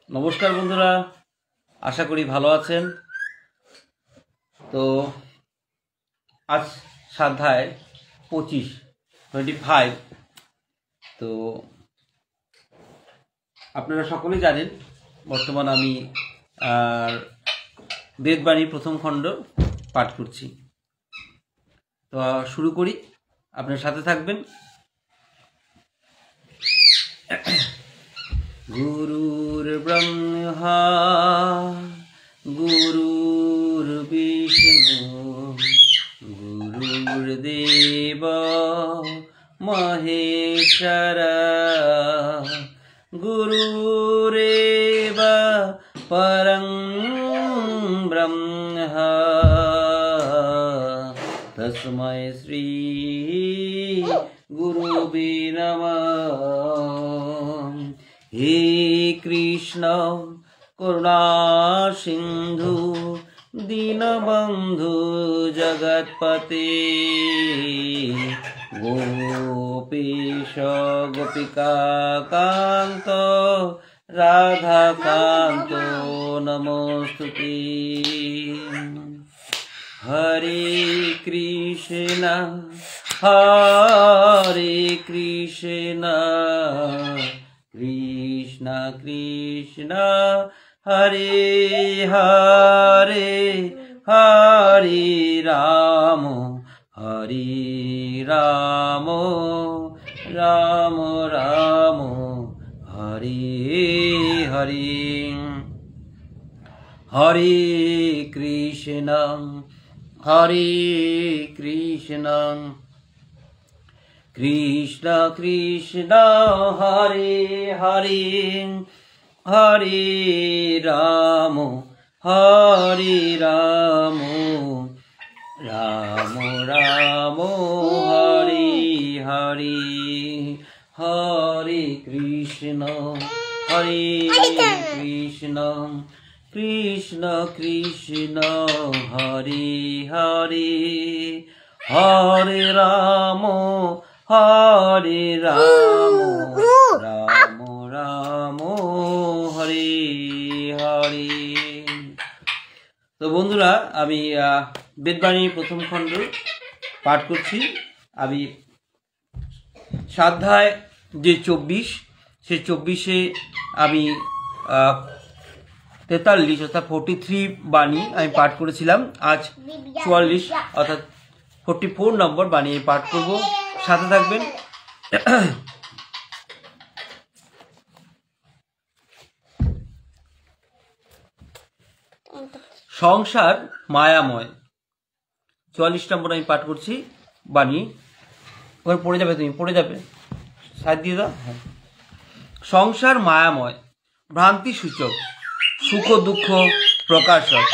নমস্কার বন্ধুরা, আশা করি ভালো আছেন। তো আজ সাধ্যায় 25 তো আপনারা সকলেই জানেন বর্তমান আমি বেদবাণী প্রথম খণ্ড পাঠ করছি। তো শুরু করি, আপনার সাথে থাকবেন। গুরুর ব্রহ্মা গুরুর বিষ্ণু গুরুর্দেব মহেশ্বর গুরুরেব পরং ব্রহ্ম তস্मै শ্রী গুরুবে নমঃ। हे कृष्ण करुणा सिंधु दीनबंधु जगत्पते गोपेश गोपिका कांत राधा कांत नमोस्तुते। हरे कृष्ण कृष्ण कृष्ण हरे हरे हरे राम राम राम हरे हरे। हरे कृष्ण कृष्ण कृष्ण हरे हरे हरे राम राम राम हरे हरे। हरे कृष्ण कृष्ण कृष्ण हरे हरे हरे राम राम राम हरे हरे। তো বন্ধুরা, আমি বেদবাণী প্রথম খণ্ড পাঠ করছি। আমি সাধ্যায় যে 24 সে 24-এ আমি 43 অর্থাৎ 43 বাণী আমি পাঠ করেছিলাম। আজ 44 অর্থাৎ 44 নম্বর বাণী পাঠ করব, সাথে থাকবেন। সংসার মায়াময় 44 নম্বর আমি পাঠ করছি বাণী। ওখানে পড়ে যাবে, তুমি পড়ে যাবে, সাইড দিয়ে দাও। হ্যাঁ। সংসার মায়াময়, ভ্রান্তি সূচক, সুখ দুঃখ প্রকাশক।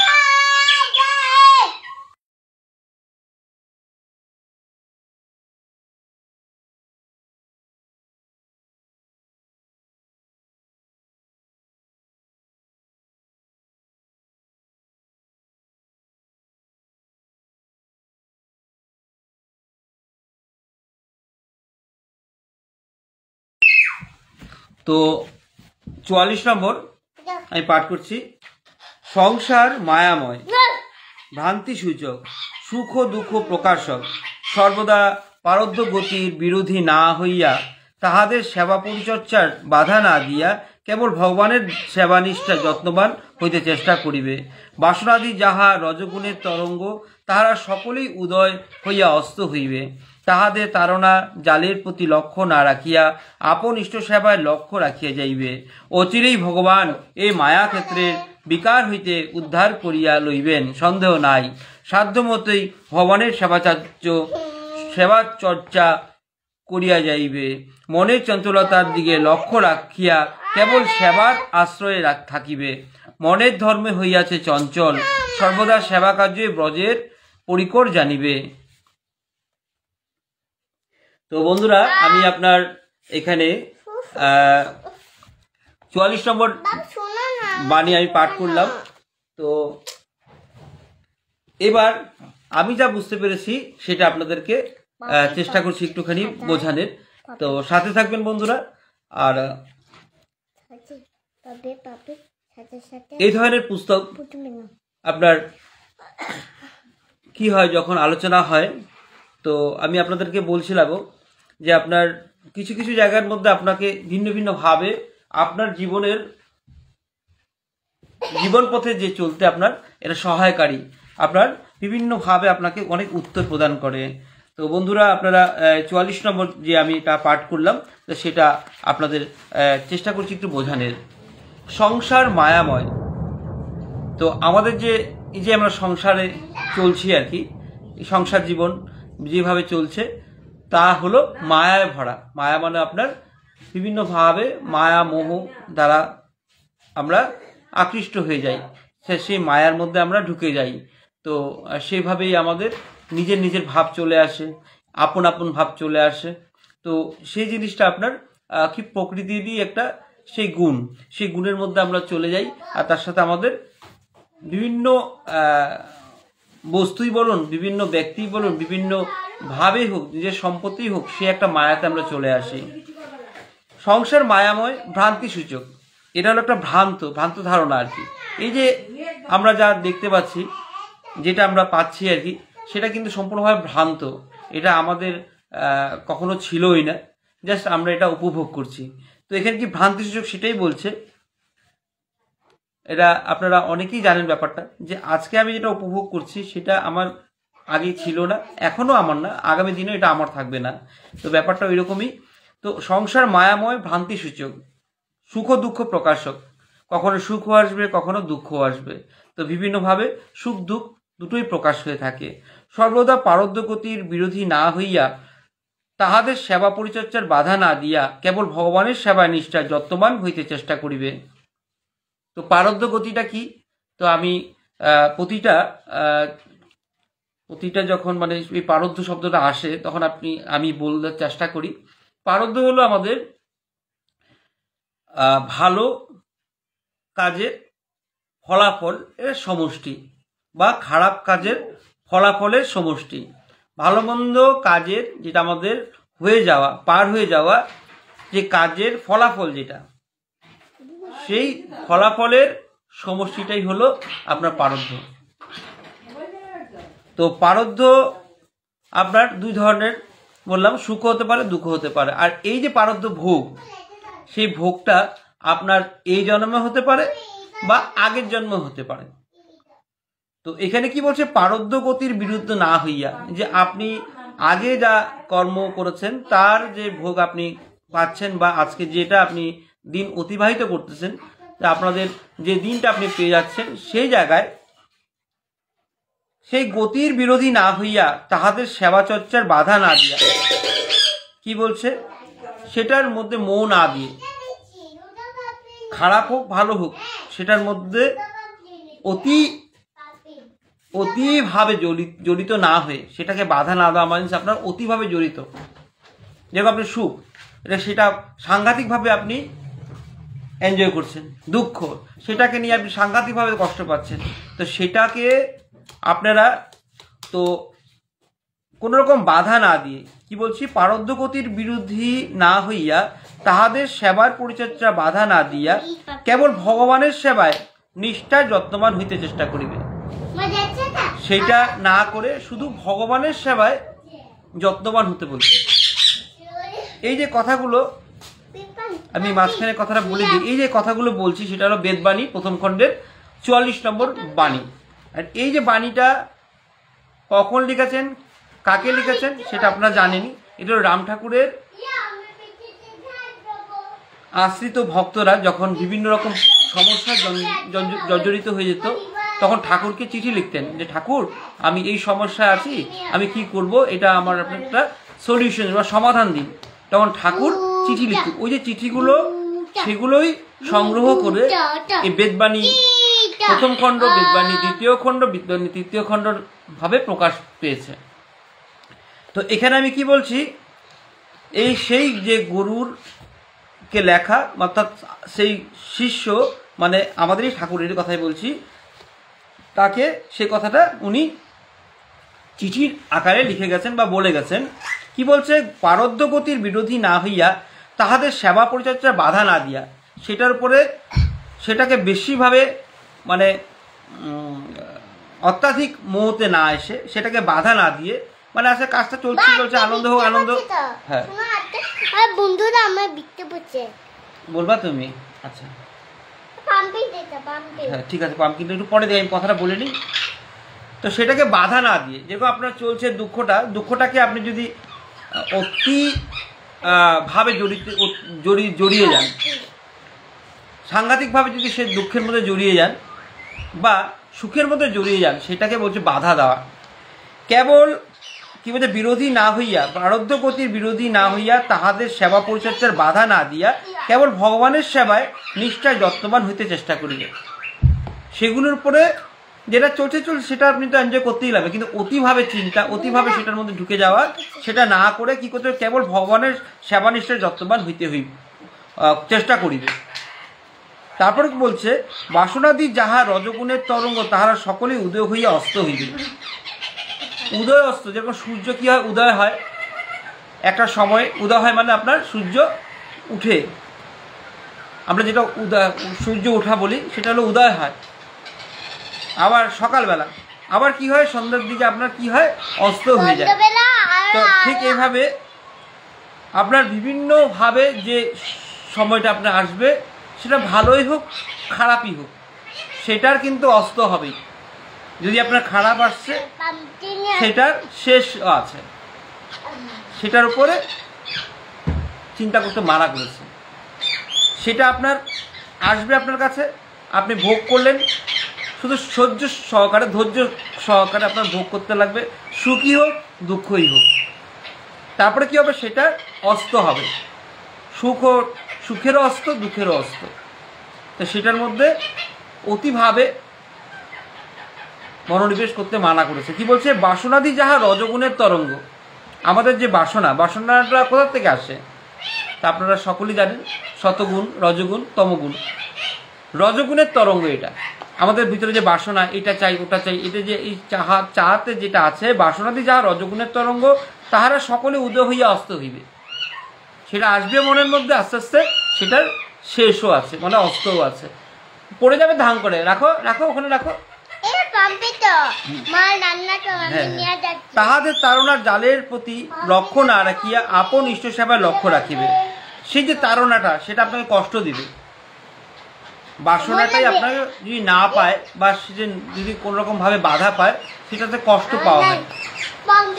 তো 44 নম্বর আমি পাঠ করছি। সংসার মায়াময়, ভ্রান্তি সূচক, সুখ দুঃখ প্রকাশক, সর্বদা পারদ্ধ গতির বিরোধী না হইয়া তাহাদের সেবা পরিচর্যার বাধা না দিয়া কেবল ভগবানের সেবানিষ্ঠা যত্নবান হইতে চেষ্টা করিবে। বাসনাদি যাহা রজগুণের তরঙ্গ, তাহারা সকলেই উদয় হইয়া অস্ত হইবে। তাহাদের তাড়না জালের প্রতি লক্ষ্য না রাখিয়া আপন ইষ্ট সেবায় লক্ষ্য রাখিয়া যাইবে। অচিরেই ভগবান এই মায়া ক্ষেত্রের বিকার হইতে উদ্ধার করিয়া লইবেন, সন্দেহ নাই। সাধ্যমতই ভগবানের সেবাচর্চা করিয়া যাইবে। মনের চঞ্চলতার দিকে লক্ষ্য রাখিয়া কেবল সেবার আশ্রয়ে থাকিবে। মনের ধর্মে হইয়াছে চঞ্চল, সর্বদা সেবা কার্যে ব্রজের পরিকর জানিবে। তো বন্ধুরা, আমি আপনার এখানে 44 নম্বর বাণী আমি পাঠ করলাম। তো এবার আমি যা বুঝতে পেরেছি সেটা আপনাদেরকে চেষ্টা করছি একটুখানি বোঝানোর। তো সাথে থাকবেন বন্ধুরা। আর এই ধরনের পুস্তক আপনার কি হয় যখন আলোচনা হয়, তো আমি আপনাদেরকে বলছিলাম যে আপনার কিছু কিছু জায়গার মধ্যে আপনাকে ভিন্ন ভিন্ন ভাবে আপনার জীবন পথে যে চলতে আপনার এটা সহায়কারী, আপনার বিভিন্ন ভাবে আপনাকে অনেক উত্তর প্রদান করে। তো বন্ধুরা, আপনারা 44 নম্বর যে আমি এটা পাঠ করলাম, তো সেটা আপনাদের চেষ্টা করছি একটু বোঝানোর। সংসার মায়াময়। তো আমাদের এই যে আমরা সংসারে চলছি আর কি, সংসার জীবন যেভাবে চলছে তা হলো মায়ায় ভরা। মায়া মানে আপনার বিভিন্নভাবে মায়া মোহ দ্বারা আমরা আকৃষ্ট হয়ে যাই, সেই মায়ার মধ্যে আমরা ঢুকে যাই। তো সেইভাবেই আমাদের নিজের নিজের ভাব চলে আসে, আপন আপন ভাব চলে আসে। তো সেই জিনিসটা আপনার কি প্রকৃতিরই একটা সেই গুণ, সেই গুণের মধ্যে আমরা চলে যাই। আর তার সাথে আমাদের বিভিন্ন বস্তুই বলুন, বিভিন্ন ব্যক্তি বলুন, বিভিন্ন ভাবে হোক, নিজের সম্পত্তি হোক, সে একটা মায়াতে আমরা চলে আসি। সংসার মায়াময়, ভ্রান্তি সূচক। এটা হলো একটা ভ্রান্ত ধারণা আর কি। এই যে আমরা যা দেখতে পাচ্ছি, যেটা আমরা পাচ্ছি আর কি, সেটা কিন্তু সম্পূর্ণভাবে ভ্রান্ত। এটা আমাদের কখনো ছিলই না, জাস্ট আমরা এটা উপভোগ করছি। তো এখানে কি ভ্রান্তি সূচক সেটাই বলছে। এটা আপনারা অনেকেই জানেন ব্যাপারটা, যে আজকে আমি যেটা উপভোগ করছি সেটা আমার আগে ছিল না, এখনো আমার না, আগামী দিনেও এটা আমার থাকবে না। তো ব্যাপারটা ওইরকমই। তো সংসার মায়াময়, ভ্রান্তি সূচক, সুখ দুঃখ প্রকাশক। কখনো সুখ আসবে, কখনো দুঃখ আসবে। তো বিভিন্নভাবে সুখ দুঃখ দুটোই প্রকাশ হয়ে থাকে। সর্বদা পারদ্য গতির বিরোধী না হইয়া, তাহাদের সেবা পরিচর্যার বাধা না দিয়া, কেবল ভগবানের সেবায় নিষ্ঠা যত্নবান হইতে চেষ্টা করিবে। তো পারদ্য গতিটা কি? তো আমি প্রতিটা যখন মানে এই পারদ্য শব্দটা আসে, তখন আমি বলতে চেষ্টা করি। পারদ্য হলো আমাদের ভালো কাজের ফলাফল এর সমষ্টি, বা খারাপ কাজের ফলাফলের সমষ্টি। ভালো মন্দ কাজের যেটা আমাদের পার হয়ে যাওয়া যে কাজের ফলাফল, যেটা সেই ফলাফলের সমষ্টিটাই হলো আপনার পারদ্য। তো পারদ্য আপনার দুই ধরনের বললাম, সুখ হতে পারে, দুঃখ হতে পারে। আর এই যে পারদ্য ভোগ, সেই ভোগটা আপনার এই জন্মে হতে পারে বা আগের জন্ম হতে পারে। তো এখানে কি বলছে, পারদ্য গতির বিরুদ্ধে না হইয়া, যে আপনি আগে যা কর্ম করেছেন তার যে ভোগ আপনি পাচ্ছেন, বা আজকে যেটা আপনি দিন অতিবাহিত করতেছেন, আপনাদের যে দিনটা আপনি পেয়ে যাচ্ছেন, সেই জায়গায় সেই গতির বিরোধী না হইয়া, তাহাদের সেবা চর্চার বাধা না দিয়া, কি বলছে, সেটার মধ্যে মোহ না দিয়ে, খারাপ হোক ভালো হোক, সেটার মধ্যে অতিভাবে জড়িত না হয়ে, সেটাকে বাধা না দেওয়া মানে আপনার অতিভাবে জড়িত। যেমন আপনি সুখ, সেটা সাংঘাতিকভাবে আপনি এনজয় করছেন, দুঃখ সেটাকে নিয়ে আপনি সাংঘাতিকভাবে কষ্ট পাচ্ছেন। তো সেটাকে আপনারা তো কোন রকম বাধা না দিয়ে, কি বলছি, পারদ্য গতির বিরোধী না হইয়া, তাহাদের সেবার পরিচর্যা বাধা না দিয়া, কেবল ভগবানের সেবায় নিষ্ঠায় যত্নবান হইতে চেষ্টা করিবে। সেটা না করে শুধু ভগবানের সেবায় যত্নবান হতে বলছে। এই যে কথাগুলো আমি মাঝখানে কথাটা বলে দিই, এই যে কথাগুলো বলছি সেটা হলো বেদবাণী প্রথম খণ্ডের 44 নম্বর বাণী। আর এই যে বাণীটা কখন লিখেছেন, কাকে লিখেছেন, সেটা আপনারা জানেনই। এটা হলো রাম ঠাকুরের আশ্রিত ভক্তরা যখন বিভিন্ন রকম সমস্যার জর্জরিত হয়ে যেত, তখন ঠাকুরকে চিঠি লিখতেন, যে ঠাকুর আমি এই সমস্যায় আছি, আমি কি করব, এটা আমার একটা সলিউশন বা সমাধান দিন। তখন ঠাকুর চিঠি লিখতেন। ওই যে চিঠিগুলো, সেগুলোই সংগ্রহ করে এই বেদবাণী প্রথম খণ্ড, বেদবাণী দ্বিতীয় খণ্ড, বেদবাণী তৃতীয় খণ্ড ভাবে প্রকাশ পেয়েছে। তো এখানে আমি কি বলছি, সেই যে গুরুর কে লেখা, অর্থাৎ সেই শিষ্য মানে আমাদেরই ঠাকুরের কথাই বলছি, তাকে সে কথাটা উনি চিঠির আকারে লিখে গেছেন বা বলে গেছেন। কি বলছে, পারদ্য গতির বিরোধী না হইয়া, তাহাদের সেবা পরিচর্যার বাধা না দিয়া, সেটার উপরে সেটাকে বেশিভাবে মানে অত্যাধিক মোহতে না এসে সেটাকে বাধা না দিয়ে মানে আসলে কাজটা চলছে আনন্দ হোক আনন্দ। হ্যাঁ বন্ধুরা আমার বিকতে পড়ছে বলবা তুমি? আচ্ছা হ্যাঁ ঠিক আছে, পাম্প কিন্তু একটু পরে দিয়ে আমি কথাটা বলে নিই। তো সেটাকে বাধা না দিয়ে যেরকম আপনার চলছে দুঃখটাকে আপনি যদি অতি ভাবে জড়িয়ে যান, সাংঘাতিকভাবে যদি সে দুঃখের মধ্যে জড়িয়ে যান বা সুখের মধ্যে জড়িয়ে যান, সেটাকে বলছে বাধা দেওয়া। কেবল কি বলছে, বিরোধী না হইয়া, প্রারব্ধ গতির বিরোধী না হইয়া তাহাদের সেবা পরিচর্যার বাধা না দিয়া কেবল ভগবানের সেবায় নিষ্ঠায় যত্নবান হইতে চেষ্টা করিবে। সেগুলোর উপরে যেটা চলছে সেটা আপনি তো এনজয় করতেই লাগবে, কিন্তু অতিভাবে চিন্তা, অতিভাবে সেটার মধ্যে ঢুকে যাওয়া, সেটা না করে কি করতে হবে, কেবল ভগবানের সেবা নিষ্ঠায় যত্নবান হইতে হইবে, চেষ্টা করিবে। তারপর বলছে, বাসনাদি যাহা রজগুণের তরঙ্গ তাহারা সকলেই উদয় হইয়া অস্ত হইবে। উদয় অস্ত, যেরকম সূর্য কি হয়, উদয় হয় একটা সময়, উদয় হয় মানে আপনার সূর্য উঠে, আমরা যেটা সূর্য ওঠা বলি সেটা হলো উদয় হয়। আবার সকালবেলা আবার কি হয়, সন্ধ্যার দিকে আপনার কি হয়, অস্ত হয়ে যায়। তো ঠিক এইভাবে আপনার বিভিন্নভাবে যে সময়টা আপনার আসবে, সেটা ভালোই হোক খারাপই হোক, সেটার কিন্তু অস্ত হবেই। যদি আপনার খারাপ আসছে, সেটার শেষ আছে, সেটার উপরে চিন্তা করতে মানা করেছে। সেটা আপনার আসবে আপনার কাছে, আপনি ভোগ করলেন, শুধু সহ্য সহকারে, ধৈর্য সহকারে আপনার ভোগ করতে লাগবে, সুখী হোক দুঃখই হোক। তারপরে কি হবে, সেটা অস্ত হবে, সুখেরও অস্ত, দুঃখেরও অস্ত। তো সেটার মধ্যে অতিভাবে মনোনিবেশ করতে মানা করেছে। কি বলছে, বাসনাদি যাহা রজগুণের তরঙ্গ। আমাদের যে বাসনাটা কোথা থেকে আসে তা আপনারা সকলেই জানেন, শতগুণ, রজগুণ, তমগুণ। রজগুণের তরঙ্গ এটা আমাদের ভিতরে যে বাসনা, এটা চাই ওটা চাই, এটা যে এই চাহাতে যেটা আছে, বাসনাদি যাহা রজগুণের তরঙ্গ তাহারা সকলে উদয় হইয়া অস্ত হইবে। সেটা আসবে মনের মধ্যে, আস্তে আস্তে সেটার শেষও আছে, মানে অস্তও আছে। পড়ে যাবে, ধান করে রাখো রাখো, ওখানে রাখো। তাহাদের তাড়নার জালের প্রতি লক্ষ্য না রাখিয়া আপন ইষ্ট সেবায় লক্ষ্য রাখিবে। সেই যে তাড়নাটা, সেটা আপনাকে কষ্ট দিবে। বাসনাটাই আপনাকে যদি না পায় বা সে যদি কোন রকম ভাবে বাধা পায়, সেটাতে কষ্ট পাওয়া হয়।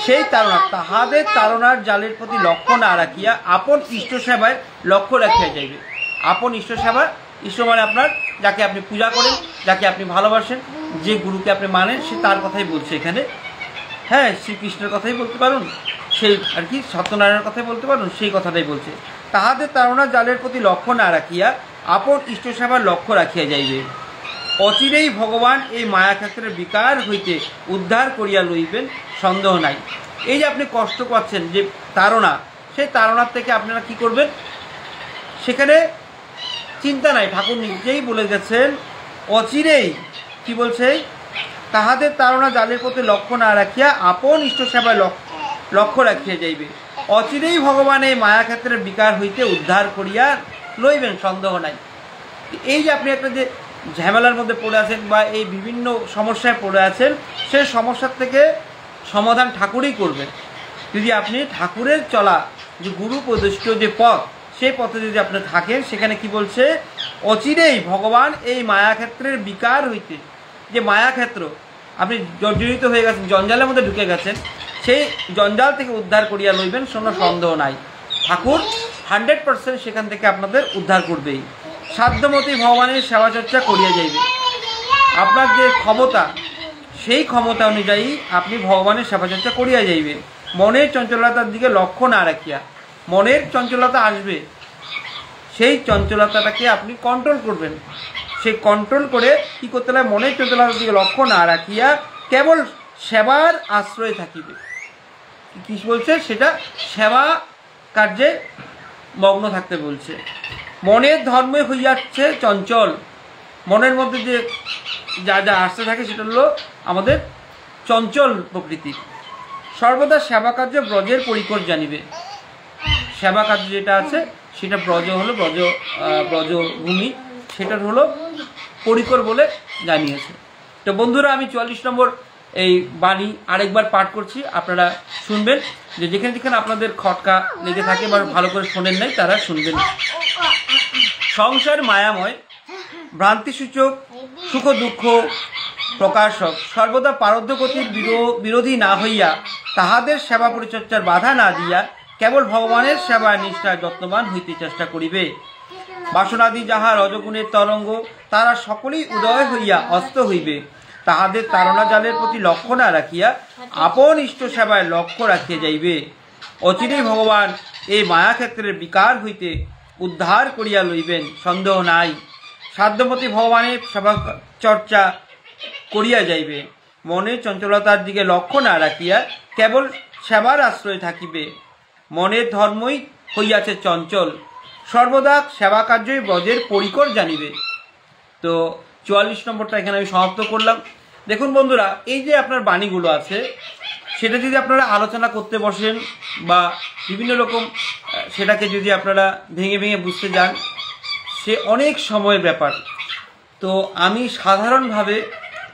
সেই তাড়না, তাহাদের তাড়নার জালের প্রতি লক্ষ্য না রাখিয়া আপন ইষ্ট সেবায় লক্ষ্য রাখিয়া যাইবে। আপন ইষ্ট সেবা, ইষ্ট মানে আপনার যাকে আপনি পূজা করেন, যাকে আপনি ভালোবাসেন, যে গুরুকে আপনি মানেন, সে তার কথাই বলছে এখানে। হ্যাঁ, শ্রীকৃষ্ণের কথাই বলতে পারুন, সেই আর কি সত্যনারায়ণের কথাই বলতে পারুন, সেই কথাটাই বলছে। তাহাদের তাড়নার জালের প্রতি লক্ষ্য না রাখিয়া আপন ইষ্ট সেবার লক্ষ্য রাখিয়া যাইবে। অচিরেই ভগবান এই মায়াক্ষেত্রের বিকার হইতে উদ্ধার করিয়া লইবেন, সন্দেহ নাই। এই যে আপনি কষ্ট পাচ্ছেন যে তাড়না, সেই তাড়নার থেকে আপনারা কি করবেন, সেখানে চিন্তা নাই। ঠাকুর নিজেই বলে গেছেন, অচিরেই কি বলছে, তাহাদের তাড়না জালের প্রতি লক্ষ্য না রাখিয়া আপন ইষ্ট সেবায় লক্ষ্য রাখিয়া যাইবে। অচিরেই ভগবান এই মায়াক্ষেত্রের বিকার হইতে উদ্ধার করিয়া লইবেন, সন্দেহ নাই। এই যে আপনি একটা যে ঝামেলার মধ্যে পড়ে আছেন বা এই বিভিন্ন সমস্যায় পড়ে আছেন, সেই সমস্যার থেকে সমাধান ঠাকুরই করবেন। যদি আপনি ঠাকুরের চলা যে গুরু প্রদিষ্ট যে পথ, সেই পথে যদি আপনি থাকেন, সেখানে কি বলছে, অচিরেই ভগবান এই মায়াক্ষেত্রের বিকার হইতে, যে মায়াক্ষেত্র আপনি জর্জরিত হয়ে গেছেন, জঞ্জালের মধ্যে ঢুকে গেছেন, সেই জঞ্জাল থেকে উদ্ধার করিয়া লইবেন, কোনো সন্দেহ নাই। ঠাকুর 100% সেখান থেকে আপনাদের উদ্ধার করবেই। সাধ্যমতই ভগবানের সেবা চর্চা করিয়া যাইবে। আপনার যে ক্ষমতা, সেই ক্ষমতা অনুযায়ী আপনি ভগবানের সেবা চর্চা করিয়া যাইবে। মনের চঞ্চলতার দিকে লক্ষ্য না রাখিয়া, মনের চঞ্চলতা আসবে, সেই চঞ্চলতাটাকে আপনি কন্ট্রোল করবেন। সেই কন্ট্রোল করে কি করতে হবে, মনের চঞ্চলতার দিকে লক্ষ্য না রাখিয়া কেবল সেবার আশ্রয়ে থাকিবে। কি বলছে, সেটা সেবা কার্যে মগ্ন থাকতে বলছে। মনের ধর্মে হইয়াছে চঞ্চল, মনের মধ্যে যে যা যা আসতে থাকে সেটা হলো আমাদের চঞ্চল প্রকৃতি। সর্বদা সেবা কার্য ব্রজের পরিকর জানিবে। সেবা কার্য যেটা আছে সেটা ব্রজ হলো ব্রজভূমি, সেটার হলো পরিকর বলে জানিয়েছে। তো বন্ধুরা, আমি 44 নম্বর এই বাণী আরেকবার পাঠ করছি, আপনারা শুনবেন। যে যেখানে যেখানে আপনাদের খটকা লেগে থাকে বা ভালো করে শোনেন নাই তারা শুনবেন। সংসার মায়াময়, ভ্রান্তিসূচক, সুখ দুঃখ প্রকাশক, সর্বদা পারদ্ধগতির বিরোধী না হইয়া, তাহাদের সেবা পরিচর্যার বাধা না দিয়া কেবল ভগবানের সেবা নিষ্ঠায় যত্নবান হইতে চেষ্টা করিবে। বাসনাদি যাহা রজগুণের তরঙ্গ, তারা সকলেই উদয় হইয়া অস্ত হইবে। তাহাদের তাড়না জালের প্রতি লক্ষ্য না রাখিয়া আপন ইষ্ট সেবায় লক্ষ্য রাখিয়া যাইবে। অচিরেই ভগবান এই মায়াক্ষেত্রের বিকার হইতে উদ্ধার করিয়া লইবেন, সন্দেহ নাই। সাধ্যমতি ভগবানের সেবা চর্চা করিয়া যাইবে। মনের চঞ্চলতার দিকে লক্ষ্য না রাখিয়া কেবল সেবার আশ্রয় থাকিবে। মনের ধর্মই হইয়াছে চঞ্চল, সর্বদা সেবা কার্যই ব্রজের পরিকর জানিবে। তো 44 নম্বরটা এখানে আমি সমাপ্ত করলাম। দেখুন বন্ধুরা, এই যে আপনার বাণীগুলো আছে, সেটা যদি আপনারা আলোচনা করতে বসেন বা বিভিন্ন রকম সেটাকে যদি আপনারা ভেঙে ভেঙে বুঝতে যান, সে অনেক সময়ের ব্যাপার। তো আমি সাধারণভাবে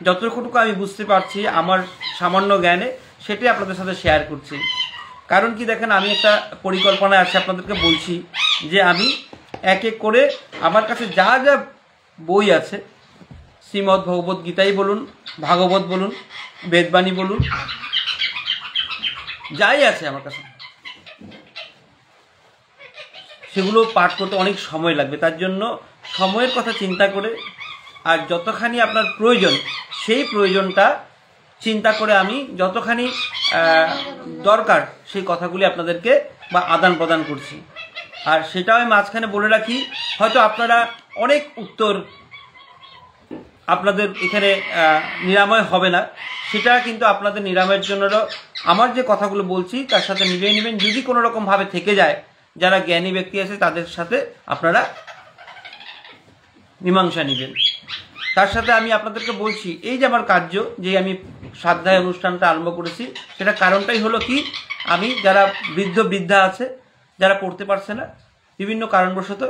যতটুকু আমি বুঝতে পারছি আমার সামান্য জ্ঞানে, সেটাই আপনাদের সাথে শেয়ার করছি। কারণ কি দেখেন, আমি একটা পরিকল্পনায় আছে, আপনাদেরকে বলছি যে আমি এক এক করে আমার কাছে যা যা বই আছে, শ্রীমদ্ ভগবত গীতাই বলুন, ভাগবত বলুন, বেদবাণী বলুন, যাই আছে আমার কাছে, সেগুলো পাঠ করতে অনেক সময় লাগবে। তার জন্য সময়ের কথা চিন্তা করে আর যতখানি আপনার প্রয়োজন, সেই প্রয়োজনটা চিন্তা করে আমি যতখানি দরকার সেই কথাগুলি আপনাদেরকে বা আদান প্রদান করছি। আর সেটাও আমি মাঝখানে বলে রাখি, হয়তো আপনারা অনেক উত্তর আপনাদের এখানে নিরাময় হবে না, সেটা কিন্তু আপনাদের নিরাময়ের জন্য আমার যে কথাগুলো বলছি তার সাথে মিলিয়ে নেবেন। যদি কোনো রকমভাবে থেকে যায়, যারা জ্ঞানী ব্যক্তি আছে তাদের সাথে আপনারা মীমাংসা নেবেন। তার সাথে আমি আপনাদেরকে বলছি, এই যে আমার কার্য, যে আমি স্বাধ্যায় অনুষ্ঠানটা আরম্ভ করেছি, সেটা কারণটাই হলো কি, আমি যারা বৃদ্ধা আছে, যারা পড়তে পারছে না বিভিন্ন কারণবশত,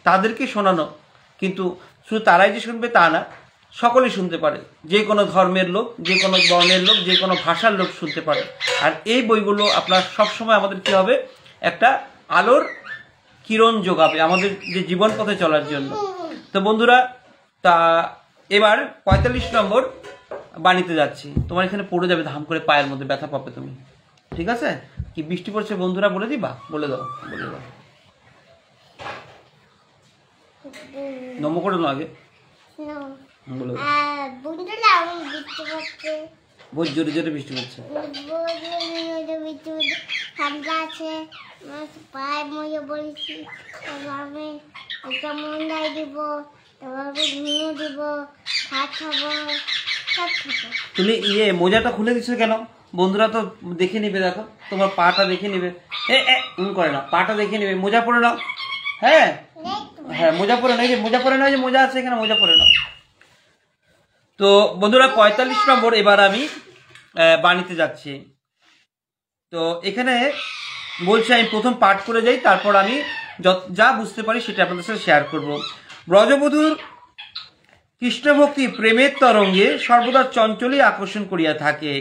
তাদেরকে শোনানো। কিন্তু শুধু তারাই যে শুনবে তা না, সকলেই শুনতে পারে। যে কোনো ধর্মের লোক, যে কোনো বর্ণের লোক, যে কোনো ভাষার লোক শুনতে পারে। আর এই বইগুলো আপনার সবসময় আমাদের কী হবে, একটা আলোর কিরণ যোগাবে আমাদের যে জীবন পথে চলার জন্য। তো বন্ধুরা, তা এবার 45 নম্বর বাণীতে যাচ্ছি। তোমার এখানে পড়ে যাবে, ধাম করে পায়ের মধ্যে ব্যথা পাবে তুমি, ঠিক আছে? কি বৃষ্টি পড়ছে বন্ধুরা, বলে দিবা? বলে দাও, বলে দাও। নম করে নাও আগে, বলে দাও। বহুত জোরে জোরে বৃষ্টি পড়ছে। ঠান্ডা আছে, পায়ে মজা বলেছি, আমি একটা মন্দাই দিব, তারপরে ঘুমিয়ে দিব, ভাত খাবো, সব খাবো। তুমি মোজাটা খুলে দিচ্ছ কেন? বন্ধুরা তো দেখে নিবে, দেখো তোমার পাটা দেখে নিবে। করে না, পাটা দেখে নিবে। মোজা পরে নাও। হ্যাঁ হ্যাঁ, মোজা পরে নাও, যে মোজা পরে নাও, যে মোজা আছে এখানে, মোজা পরে নাও। তো বন্ধুরা, 45 নম্বর এবার আমি বাণীতে যাচ্ছি। তো এখানে বলছি, আমি প্রথম পাঠ করে যাই, তারপর আমি যা বুঝতে পারি সেটা আপনাদের সাথে শেয়ার করব। ব্রজবধূর কৃষ্ণভক্তি প্রেমের তরঙ্গে সর্বদা চঞ্চলই আকর্ষণ করিয়া থাকে,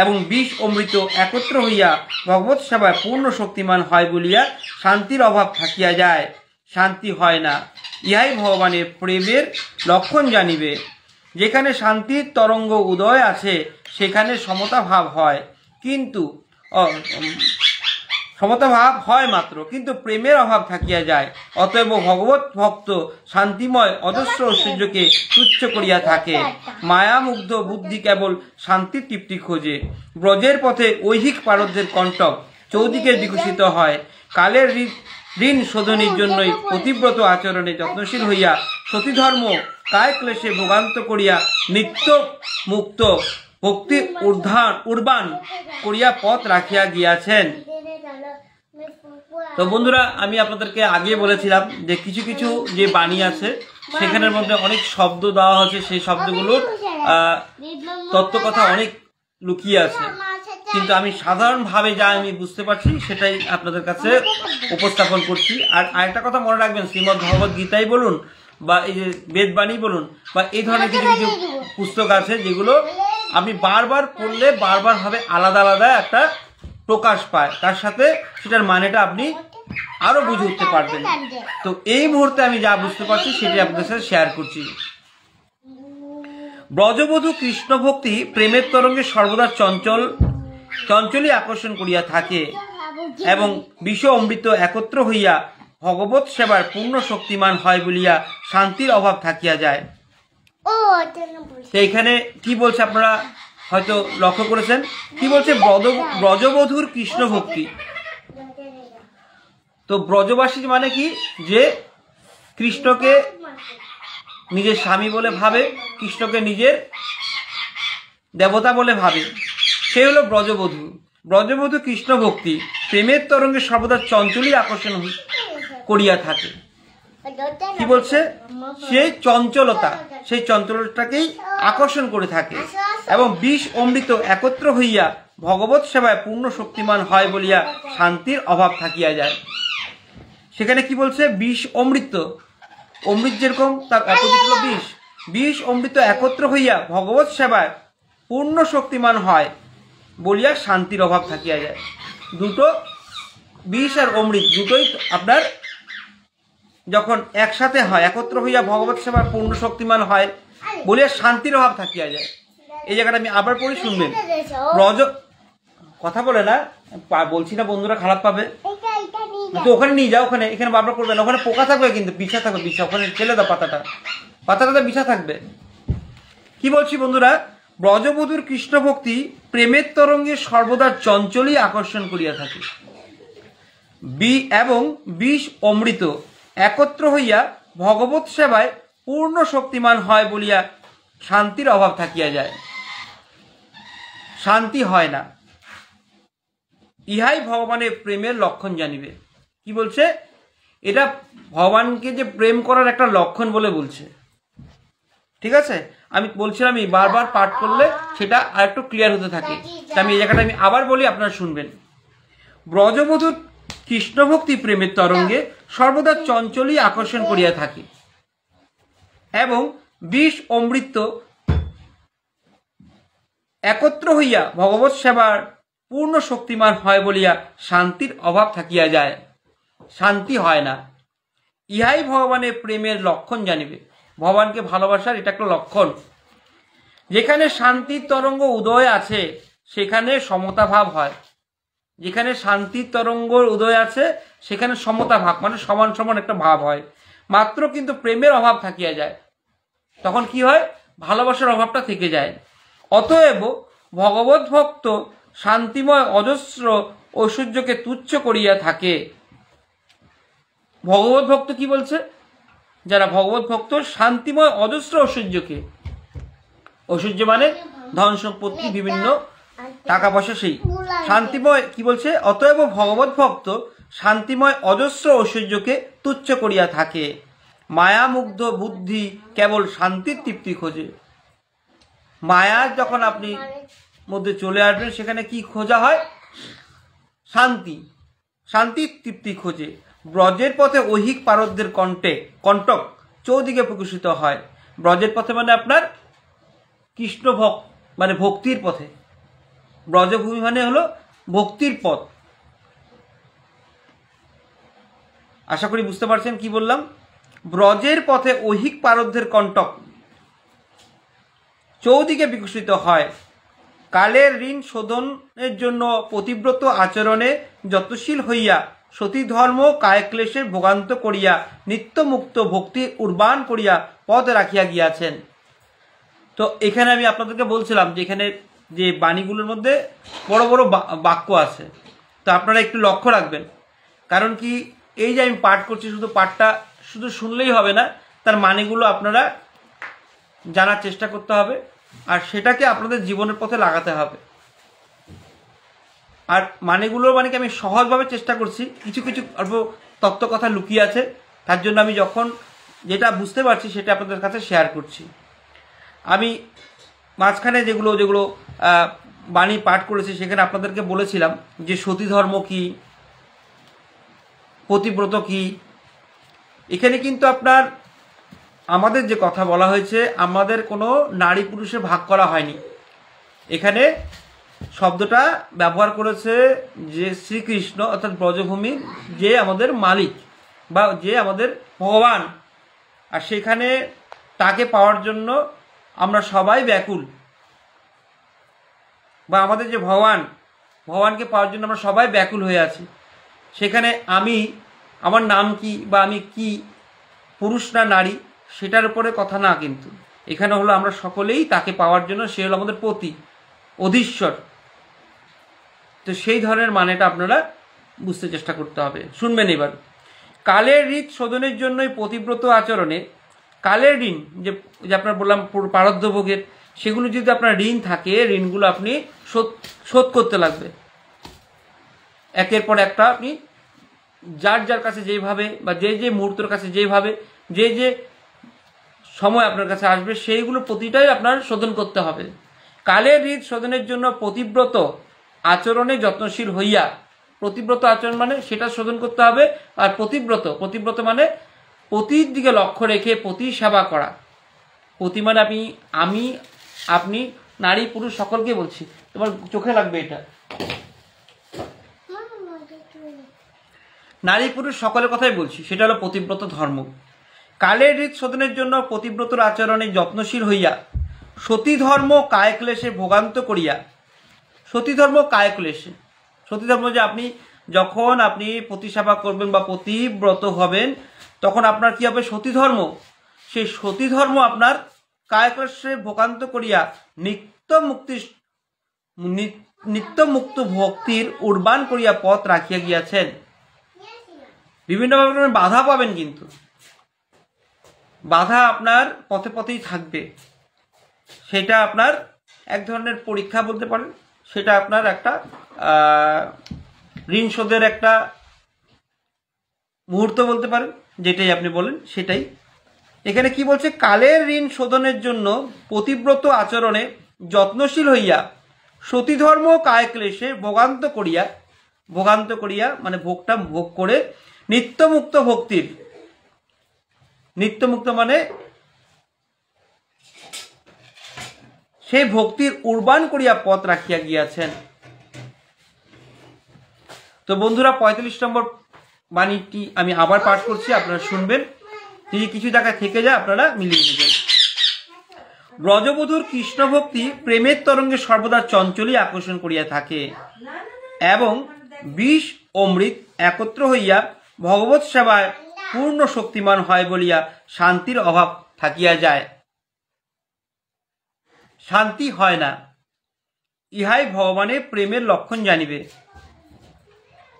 এবং বিষ অমৃত একত্র হইয়া ভগবৎ সেবায় পূর্ণ শক্তিমান হয় বলিয়া শান্তির অভাব থাকিয়া যায়, শান্তি হয় না। ইহাই ভগবানের প্রেমের লক্ষণ জানিবে। যেখানে শান্তির তরঙ্গ উদয় আছে, সেখানে সমতা ভাব হয়, কিন্তু সমতা ভাব হয় মাত্র, কিন্তু প্রেমের অভাব থাকিয়া যায়। অতএব ভগবত ভক্ত শান্তিময় অজস্র ঐশ্বর্যকে তুচ্ছ করিয়া থাকে। মায়ামুগ্ধ বুদ্ধি কেবল শান্তির তৃপ্তি খোঁজে। ব্রজের পথে ঐহিক পারদের কণ্টক চৌদিকে বিকশিত হয়। কালের ঋণ শোধনের জন্যই পতিব্রত আচরণে যত্নশীল হইয়া সতীধর্ম কায় ক্লেশে ভোগান্ত করিয়া নিত্য মুক্ত ভক্তি উর্বাণ করিয়া পথ রাখিয়া গিয়াছেন। তো বন্ধুরা, আমি আপনাদেরকে আগে বলেছিলাম যে কিছু কিছু যে বাণী আছে সেখানের মধ্যে অনেক শব্দ দেওয়া হচ্ছে, সেই শব্দগুলোর তত্ত্বকথা অনেক লুকিয়ে আছে। কিন্তু আমি সাধারণভাবে যা আমি বুঝতে পারছি সেটাই আপনাদের কাছে উপস্থাপন করছি। আর আরেকটা কথা মনে রাখবেন, শ্রীমদ্ ভগবত গীতাই বলুন, বা এই যে বেদবাণী বলুন বা এই ধরনের কিছু কিছু পুস্তক আছে যেগুলো আপনি বারবার পড়লে বারবার ভাবে আলাদা আলাদা একটা প্রকাশ পায়, তার সাথে সেটার মানেটা আপনি আরো বুঝে উঠতে পারবেন। তো এই মুহূর্তে আমি যা বুঝতে পারছি সেটি আপনাদের সাথে শেয়ার করছি। ব্রজবধূ কৃষ্ণ ভক্তি প্রেমের তরঙ্গে সর্বদা চঞ্চলই আকর্ষণ করিয়া থাকে এবং বিষ অমৃত একত্র হইয়া ভগবত সেবার পূর্ণ শক্তিমান হয় বলিয়া শান্তির অভাব থাকিয়া যায়। এইখানে কি বলছে আপনারা হয়তো লক্ষ্য করেছেন, কি বলছে ব্রজবধূর কৃষ্ণ ভক্তি। তো ব্রজবাসী মানে কি, যে কৃষ্ণকে নিজের স্বামী বলে ভাবে, কৃষ্ণকে নিজের দেবতা বলে ভাবে, সে হলো ব্রজবধূ। ব্রজবধূ কৃষ্ণ ভক্তি প্রেমের তরঙ্গে সর্বদা চঞ্চলই আকর্ষণ করিয়া থাকে। কি বলছে, সেই চঞ্চলতাকেই আকর্ষণ করে থাকে এবং বিষ অমৃত একত্র হইয়া ভগবত সেবায় পূর্ণ শক্তিমান হয় বলিয়া শান্তির অভাব থাকিয়া যায়। সেখানে কি বলছে, বিষ অমৃত, অমৃত যেরকম তার অপোজিট হলো বিষ, বিষ অমৃত একত্র হইয়া ভগবত সেবায় পূর্ণ শক্তিমান হয় বলিয়া শান্তির অভাব থাকিয়া যায়। দুটো বিষ আর অমৃত দুটোই আপনার যখন একসাথে হয়, একত্র হইয়া ভগবত সেবায় পূর্ণ শক্তিমান হয় বলিয়া শান্তির অভাব থাকিয়া যায়। এই জায়গাটা আমি আবার পড়ি, শুনবেন। কথা বলে না, বলছি না বন্ধুরা খারাপ পাবে, তো ওখানে নিয়ে যাও, ওখানে এখানে বারবার করবেন, ওখানে পোকা থাকবে কিন্তু বিছা থাকবে, বিছা ওখানে ফেলে দাও, পাতাটা বিছা থাকবে। কি বলছি বন্ধুরা, ব্রজবধূর কৃষ্ণ ভক্তি প্রেমের তরঙ্গে সর্বদা চঞ্চলই আকর্ষণ করিয়া থাকে এবং বিষ অমৃত একত্র হইয়া ভগবত সেবায় পূর্ণ শক্তিমান হয় বলিয়া শান্তির অভাব থাকিয়া যায়। শান্তি হয় না, ইহাই ভগবানের প্রেমের লক্ষণ জানিবে। কি বলছে, এটা ভগবানকে যে প্রেম করার একটা লক্ষণ বলে বলছে। ঠিক আছে, আমি বলছিলাম এই বারবার পাঠ করলে সেটা আর একটু ক্লিয়ার হতে থাকে। আমি এই জায়গাটা আমি আবার বলি, আপনারা শুনবেন। ব্রজবধূর কৃষ্ণ ভক্তি প্রেমের তরঙ্গে সর্বদা চঞ্চলই আকর্ষণ করিয়া থাকে এবং বিষ অমৃত একত্র হইয়া ভগবত সেবার পূর্ণ শক্তিমান হয় বলিয়া শান্তির অভাব থাকিয়া যায়। শান্তি হয় না, ইহাই ভগবানের প্রেমের লক্ষণ জানিবে। ভগবানকে ভালোবাসার এটা একটা লক্ষণ। যেখানে শান্তির তরঙ্গ উদয় আছে সেখানে সমতা ভাব হয়। যেখানে শান্তির তরঙ্গ উদয় আছে সেখানে সমতা ভাব, মানে সমান সমান একটা ভাব হয়। মাত্র কিন্তু প্রেমের অভাব থাকিয়া যায়, তখন কি হয়, ভালোবাসার অভাবটা থেকে যায়। অতএব ভগবত ভক্ত শান্তিময় অজস্র ঐশ্বর্যকে তুচ্ছ করিয়া থাকে। ভগবত ভক্ত কি বলছে, যারা ভগবত ভক্ত শান্তিময় অজস্র ঐশ্বর্যকে, ঐশ্বর্য মানে ধন সম্পত্তি, বিভিন্ন টাকা পয়সা, সেই শান্তিময় কি বলছে, অতএব ভগবত ভক্ত শান্তিময় অজস্র ঐশ্বর্যকে তুচ্ছ করিয়া থাকে। মায়ামুগ্ধ বুদ্ধি কেবল শান্তির তৃপ্তি খোঁজে। মায়া যখন আপনি মধ্যে চলে আসবেন সেখানে কি খোঁজা হয়, শান্তি, শান্তির তৃপ্তি খোঁজে। ব্রজের পথে ঐহিক পারদদের কণ্টক চৌদিকে প্রকাশিত হয়। ব্রজের পথে মানে আপনার কৃষ্ণ মানে ভক্তির পথে, ব্রজভূমি মানে হলো ভক্তির পথ। আশা করি বুঝতে পারছেন কি বললাম। ব্রজের পথে ঐহিক পারদদের কণ্টক চৌদিকে বিকশিত হয়। কালের ঋণ শোধনের জন্য পতিব্রত আচরণে যত্নশীল হইয়া সতী ধর্ম কায়ক্লেশের ভোগান্ত করিয়া নিত্যমুক্ত ভক্তি উর্বাণ করিয়া পথ রাখিয়া গিয়াছেন। তো এখানে আমি আপনাদেরকে বলছিলাম যে এখানে যে বাণীগুলোর মধ্যে বড় বড় বাক্য আছে, তো আপনারা একটু লক্ষ্য রাখবেন। কারণ কি, এই যে আমি পাঠ করছি, শুধু পাঠটা শুধু শুনলেই হবে না, তার মানেগুলো আপনারা জানার চেষ্টা করতে হবে আর সেটাকে আপনাদের জীবনের পথে লাগাতে হবে। আর মানেগুলোর মানে কি আমি সহজভাবে চেষ্টা করছি, কিছু কিছু অল্প তত্ত্ব কথা লুকিয়ে আছে, তার জন্য আমি যখন যেটা বুঝতে পারছি সেটা আপনাদের কাছে শেয়ার করছি। আমি মাঝখানে যেগুলো বাণী পাঠ করেছি সেখানে আপনাদেরকে বলেছিলাম যে সতী ধর্ম কি, পতিব্রত কি। এখানে কিন্তু আপনার আমাদের যে কথা বলা হয়েছে, আমাদের কোনো নারী পুরুষে ভাগ করা হয়নি। এখানে শব্দটা ব্যবহার করেছে যে শ্রীকৃষ্ণ অর্থাৎ ব্রজভূমির যে আমাদের মালিক বা যে আমাদের ভগবান, আর সেখানে তাকে পাওয়ার জন্য আমরা সবাই ব্যাকুল, বা আমাদের যে ভগবানকে পাওয়ার জন্য আমরা সবাই ব্যাকুল হয়ে আছি। সেখানে আমার নাম কি বা আমি কি, পুরুষ না নারী, সেটার উপরে কথা না, কিন্তু এখানে হলো আমরা সকলেই তাকে পাওয়ার জন্য, সে হলো আমাদের পতি, অধীশ্বর। তো সেই ধরনের মানেটা আপনারা বুঝতে চেষ্টা করতে হবে। শুনবেন এবার। কালের ঋত শোধনের জন্যই পতিব্রত আচরণে, কালের ঋণ যে আপনার বললাম প্রারব্ধভোগের, সেগুলো যদি আপনার ঋণ থাকে, ঋণগুলো আপনি শোধ করতে লাগবে একের পর একটা। আপনি যার কাছে যেইভাবে বা যে মুহূর্তের কাছে যেইভাবে যে সময় আপনার কাছে আসবে, সেইগুলো প্রতিটাই আপনার শোধন করতে হবে। কালের ঋত শোধনের জন্য পতিব্রত আচরণে যত্নশীল হইয়া, প্রতিব্রত আচরণ মানে সেটা শোধন করতে হবে। আর প্রতিব্রত মানে পতির দিকে লক্ষ্য রেখে পতি সেবা করা। পতি মানে আমি আপনি নারী পুরুষ সকলকে বলছি, তোমার চোখে লাগবে এটা। নারী পুরুষ সকলের কথাই বলছি, সেটা হলো পতিব্রত ধর্ম। কালের ঋত শোধনের জন্য পতিব্রতর আচরণে যত্নশীল হইয়া সতী ধর্ম কায়ক্লেশে ভোগান্ত করিয়া। সতী ধর্ম কায়ক্লেশে, সতী ধর্ম যে যখন আপনি প্রতিসেবা করবেন বা পতিব্রত হবেন, তখন আপনার কি হবে? সতী ধর্ম। সেই সতী ধর্ম আপনার কায়ক্লেশে ভোগান্ত করিয়া নিত্য মুক্ত ভক্তির উর্বাণ করিয়া পথ রাখিয়া গিয়াছেন। বিভিন্নভাবে বাধা পাবেন, কিন্তু বাধা আপনার পথে পথেই থাকবে। সেটা আপনার এক ধরনের পরীক্ষা বলতে পারেন, সেটা আপনার একটা ঋণ শোধের একটা মুহূর্ত বলতে পারেন, যেটাই আপনি বলেন সেটাই। এখানে কি বলছে? কালের ঋণ শোধনের জন্য পতিব্রত আচরণে যত্নশীল হইয়া সতী ধর্ম কায়ক্লেশে ভোগান্ত করিয়া মানে ভোগটা ভোগ করে নিত্যমুক্ত ভক্তির, নিত্যমুক্ত মানে সেই ভক্তির উর্বাণ করিয়া পথ রাখিয়া গিয়াছেন। তো বন্ধুরা, 45 নম্বর বাণীটি আমি আবার পাঠ করছি, আপনারা শুনবেন। যদি কিছু জায়গায় থেকে যায় আপনারা মিলিয়ে নেবেন। ব্রজবধূর কৃষ্ণ ভক্তি প্রেমের তরঙ্গে সর্বদা চঞ্চলই আকর্ষণ করিয়া থাকে এবং বিষ অমৃত একত্র হইয়া ভগবৎ সেবায় পূর্ণ শক্তিমান হয় বলিয়া শান্তির অভাব থাকিয়া যায়। শান্তি হয় না, ইহাই ভগবানের প্রেমের লক্ষণ জানিবে।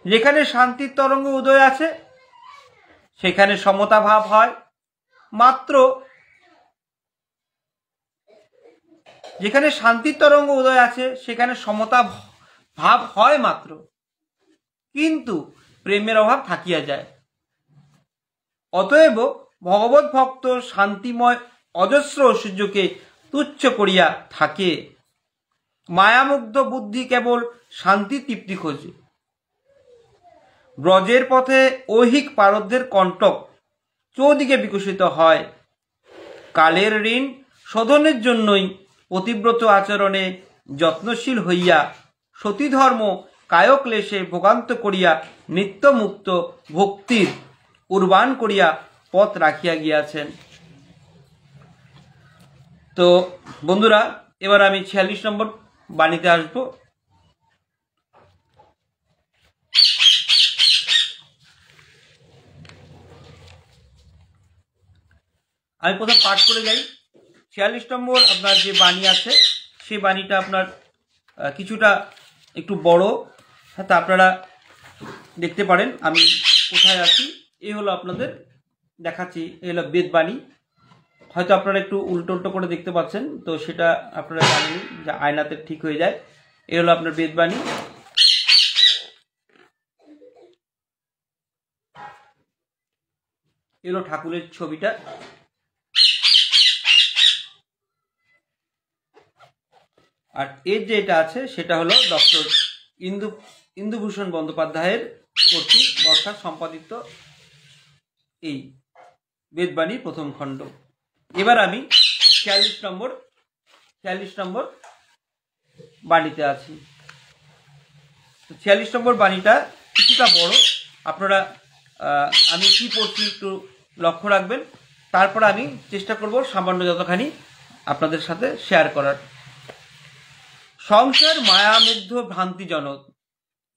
যেখানে শান্তির তরঙ্গ উদয় আছে সেখানে সমতা ভাব হয় মাত্র। যেখানে শান্তির তরঙ্গ উদয় আছে সেখানে সমতা ভাব হয় মাত্র, কিন্তু প্রেমের অভাব থাকিয়া যায়। অতএব ভগবত ভক্ত শান্তিময় অজস্র ঐশ্বর্যকে তুচ্ছ করিয়া থাকে। মায়ামুগ্ধ বুদ্ধি কেবল শান্তি তৃপ্তি খোঁজে। ব্রজের পথে ঐহিক পারদ্ধের কণ্টক চৌদিকে বিকশিত হয়। কালের ঋণ শোধনের জন্যই পতিব্রত আচরণে যত্নশীল হইয়া সতী ধর্ম কায়ক্লেশে ভোগান্ত করিয়া নিত্যমুক্ত ভক্তির উর্বাণ করিয়া পথ রাখিয়া গিয়াছেন। তো বন্ধুরা, এবার আমি 46 নম্বর বাণীতে আসবো। আমি প্রথম পাঠ করে যাই। 46 নম্বর আপনার যে বাণী আছে, সেই বাণীটা আপনার কিছুটা একটু বড়, তা আপনারা দেখতে পারেন আমি কোথায় আছি। এই হলো আপনাদের দেখাচ্ছি, এই হলো বেদবাণী। হয়তো আপনারা একটু উল্টো করে দেখতে পাচ্ছেন, তো সেটা আপনারা জানেন যে আয়নাতে ঠিক হয়ে যায়। এই হলো আপনার বেদবাণী। এই হলো ঠাকুরের ছবিটা। আর এর যে এটা আছে সেটা হলো ডক্টর ইন্দুভূষণ বন্দ্যোপাধ্যায়ের কর্তৃক অর্থাৎ সম্পাদিত এই বেদবাণী প্রথম খণ্ড। এবার আমি 46 নম্বর বাণীতে আছি। 46 নম্বর বাণীটা কিছুটা বড়, আপনারা আমি কি পড়ছি একটু লক্ষ্য রাখবেন, তারপর আমি চেষ্টা করব সামান্য যতখানি আপনাদের সাথে শেয়ার করার। সংসার মায়ামুগ্ধ ভ্রান্তিজনক,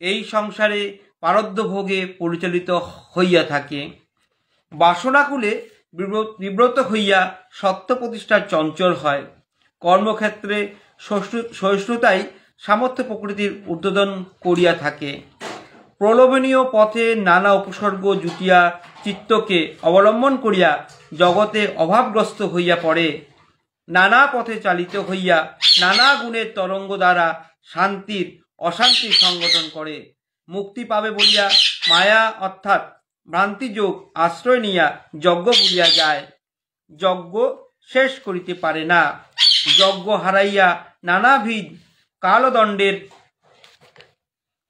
এই সংসারে পারদ্য ভোগে পরিচালিত হইয়া থাকে। বাসনাকুলে বিব্রত হইয়া সত্য প্রতিষ্ঠার চঞ্চল হয়। কর্মক্ষেত্রে সহিষ্ণুতাই সামর্থ্য প্রকৃতির উদ্বোধন করিয়া থাকে। প্রলোভনীয় পথে নানা উপসর্গ জুটিয়া চিত্তকে অবলম্বন করিয়া জগতে অভাবগ্রস্ত হইয়া পড়ে। নানা পথে চালিত হইয়া নানা গুণের তরঙ্গ দ্বারা শান্তির অশান্তির সংগঠন করে। মুক্তি পাবে বলিয়া মায়া অর্থাৎ ভ্রান্তিযোগ আশ্রয় নিয়া যজ্ঞ বলিয়া যায়। যজ্ঞ শেষ করিতে পারে না। যজ্ঞ হারাইয়া নানাবিধ কালদণ্ডের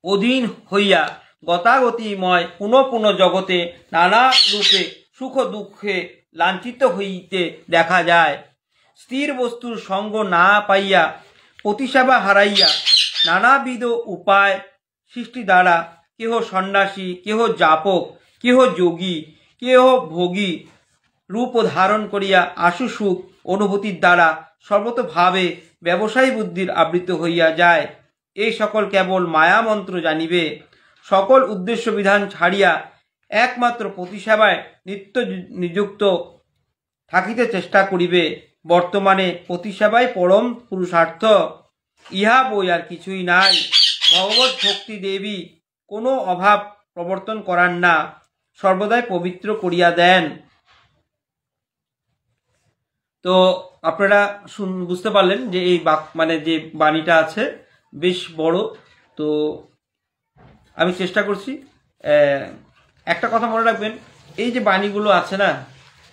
অধীন হইয়া গতাগতিময় পুনঃ জগতে নানা রূপে সুখ দুঃখে লাঞ্ছিত হইতে দেখা যায়। স্থির বস্তুর সঙ্গ না পাইয়া প্রতিসেবা হারাইয়া নানাবিধ উপায় সৃষ্টি দ্বারা কেহ সন্ন্যাসী, কেহ জাপক, কেহ যোগী, কেহ ভোগী রূপ ধারণ করিয়া আশু সুখ অনুভূতির দ্বারা সর্বতভাবে ব্যবসায়ী বুদ্ধির আবৃত হইয়া যায়। এই সকল কেবল মায়া মন্ত্র জানিবে। সকল উদ্দেশ্য বিধান ছাড়িয়া একমাত্র প্রতিসেবায় নিত্য নিযুক্ত থাকিতে চেষ্টা করিবে। বর্তমানে প্রতিসেবাই পরম পুরুষার্থ, ইহা বই আর কিছুই নাই। ভগবত ভক্তি দেবী কোনো অভাব প্রবর্তন করান না, সর্বদাই পবিত্র করিয়া দেন। তো আপনারা বুঝতে পারলেন যে এই মানে যে বাণীটা আছে বেশ বড়। তো আমি চেষ্টা করছি, একটা কথা মনে রাখবেন, এই যে বাণীগুলো আছে না,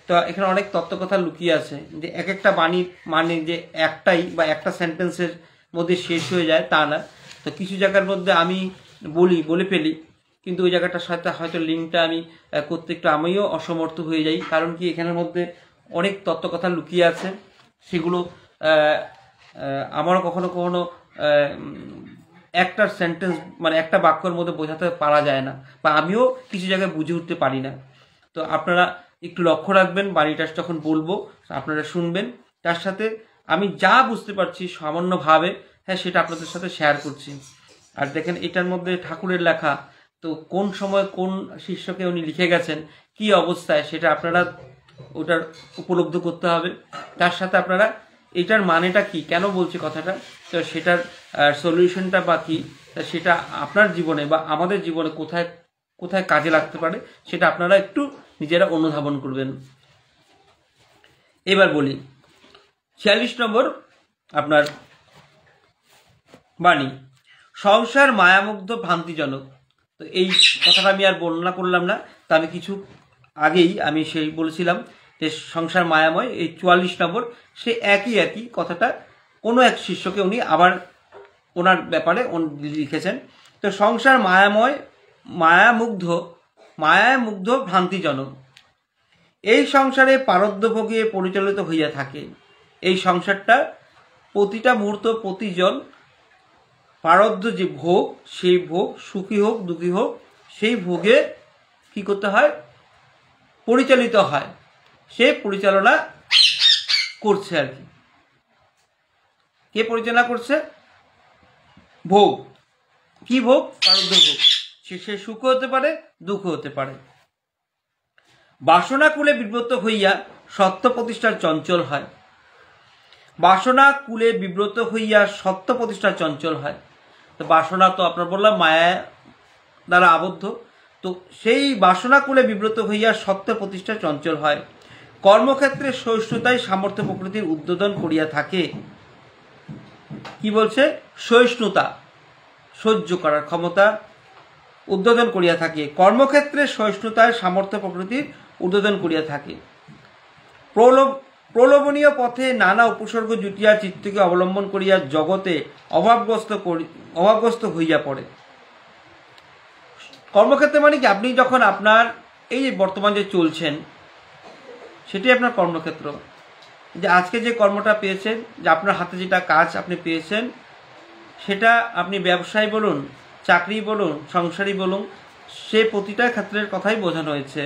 তো এখানে অনেক তত্ত্বকথা লুকিয়ে আছে। যে এক একটা বাণীর মানে যে একটাই বা একটা সেন্টেন্সের মধ্যে শেষ হয়ে যায় তা না। তো কিছু জায়গার মধ্যে আমি বলে ফেলি, কিন্তু ওই জায়গাটার সাথে হয়তো লিঙ্কটা আমি করতে একটু আমিও অসমর্থ হয়ে যাই। কারণ কি, এখানের মধ্যে অনেক তত্ত্বকথা লুকিয়ে আছে, সেগুলো আমারও কখনো কখনো একটা সেন্টেন্স মানে একটা বাক্যের মধ্যে বোঝাতে পারা যায় না, বা আমিও কিছু জায়গায় বুঝে উঠতে পারি না। তো আপনারা একটু লক্ষ্য রাখবেন, বাণীটা যখন বলবো আপনারা শুনবেন, তার সাথে আমি যা বুঝতে পারছি সামান্যভাবে সেটা আপনাদের সাথে শেয়ার করছি। আর দেখেন এটার মধ্যে ঠাকুরের লেখা, তো কোন সময় কোন শিষ্যকে উনি লিখে গেছেন, কি অবস্থায়, সেটা আপনারা ওটার উপলব্ধ করতে হবে। তার সাথে আপনারা এটার মানেটা কি, কেন বলছি কথাটা, তো সেটার সলিউশনটা বা কি, সেটা আপনার জীবনে বা আমাদের জীবনে কোথায় কোথায় কাজে লাগতে পারে সেটা আপনারা একটু নিজেরা অনুধাবন করবেন। এবার বলি 46 নম্বর আপনার বাণী, সংসার মায়ামুগ্ধ ভ্রান্তিজনক। তো এই কথাটা আমি আর বর্ণনা করলাম না, তা আমি কিছু আগেই আমি সেই বলেছিলাম যে সংসার মায়াময়। এই 44 নম্বর সে একই কথাটা কোনো এক শিষ্যকে উনি আবার ওনার ব্যাপারে লিখেছেন। তো সংসার মায়াময়, মায়ামুগ্ধ ভ্রান্তিজনক, এই সংসারে পারদ্য ভোগে পরিচালিত হইয়া থাকে। এই সংসারটা প্রতিটা মুহূর্ত প্রতিজন পারদ্য যে ভোগ, সেই ভোগ সুখী হোক দুঃখী হোক, সেই ভোগে কি করতে হয়, পরিচালিত হয়, সে পরিচালনা করছে আর কি। কে পরিচালনা করছে? ভোগ। কি ভোগ? পারদ্য ভোগ। সে সুখ হতে পারে, দুঃখ হতে পারে। বাসনাকুলে বিব্রত হইয়া সত্য প্রতিষ্ঠার চঞ্চল হয়। বাসনাকুলে বিব্রত হইয়া সত্য প্রতিষ্ঠার চঞ্চল হয়। তো বাসনা তো আপনার বললাম মায়া দ্বারা আবদ্ধ, তো সেই বাসনাকুলে বিব্রত হইয়া সত্য প্রতিষ্ঠা চঞ্চল হয়। কর্মক্ষেত্রে সহিষ্ণুতাই সামর্থ্য প্রকৃতির উদ্বোধন করিয়া থাকে। কি বলছে? সহিষ্ণুতা, সহ্য করার ক্ষমতা উদ্বোধন করিয়া থাকে। কর্মক্ষেত্রে সহিষ্ণুতায় সামর্থ্য প্রকৃতির উদ্বোধন করিয়া থাকে। প্রলোভনীয় পথে নানা উপসর্গ জুটিয়া চিত্তকে অবলম্বন করিয়া জগতে অভাবগ্রস্ত হইয়া পড়ে। কর্মক্ষেত্রে মানে কি, আপনি যখন আপনার এই যে বর্তমান যে চলছেন সেটাই আপনার কর্মক্ষেত্র। যে আজকে যে কর্মটা পেয়েছেন, যে আপনার হাতে যেটা কাজ আপনি পেয়েছেন, সেটা আপনি ব্যবসায় বলুন, চাকরি বলুন, সংসারী বলুন, সে প্রতিটা ক্ষেত্রের কথাই বোঝানো হয়েছে।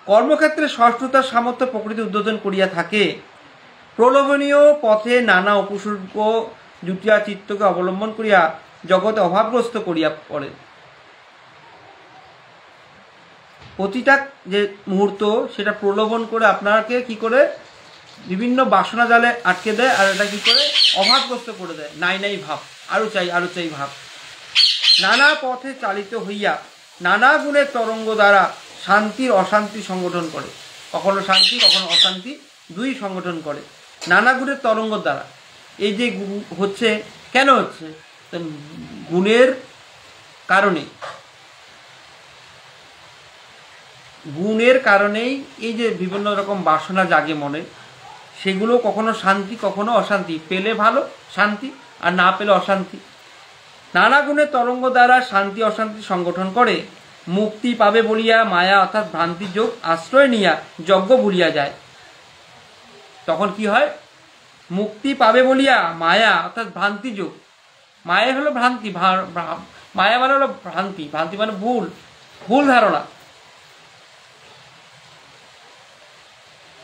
কর্মক্ষেত্রে ষষ্ঠতার সামর্থ্য প্রকৃতি উদ্বোধন করিয়া থাকে। প্রলোভনীয় পথে নানা উপসর্গ জুটিয়া চিত্তকে অবলম্বন করিয়া জগতে অভাবগ্রস্ত করিয়া পড়ে। প্রতিটা যে মুহূর্ত সেটা প্রলোভন করে আপনাকে কি করে বিভিন্ন বাসনা জালে আটকে দেয়, আর এটা কি করে অভাবগ্রস্ত করে দেয়, নাই নাই ভাব, আরো চাই ভাব। নানা পথে চালিত হইয়া নানা গুণের তরঙ্গ দ্বারা শান্তির অশান্তি সংগঠন করে। কখনো শান্তি কখনো অশান্তি দুই সংগঠন করে নানা গুণের তরঙ্গ দ্বারা। এই যে হচ্ছে কেন হচ্ছে, গুণের কারণে, গুণের কারণেই এই যে বিভিন্ন রকম বাসনা জাগে মনে, সেগুলো কখনো শান্তি কখনো অশান্তি, পেলে ভালো শান্তি আর না পেলে অশান্তি। নানা গুণের তরঙ্গ দ্বারা শান্তি অশান্তি সংগঠন করে। মুক্তি পাবে বলিয়া মায়া অর্থাৎ ভ্রান্তি যোগ আশ্রয় নিয়া যজ্ঞ ভুলিয়া যায়। তখন কি হয়, মুক্তি পাবে বলিয়া মায়া অর্থাৎ ভ্রান্তি যোগ, মায়া হলো ভ্রান্তি, মায়া মানে হলো ভ্রান্তি, ভ্রান্তি মানে ভুল, ভুল ধারণা।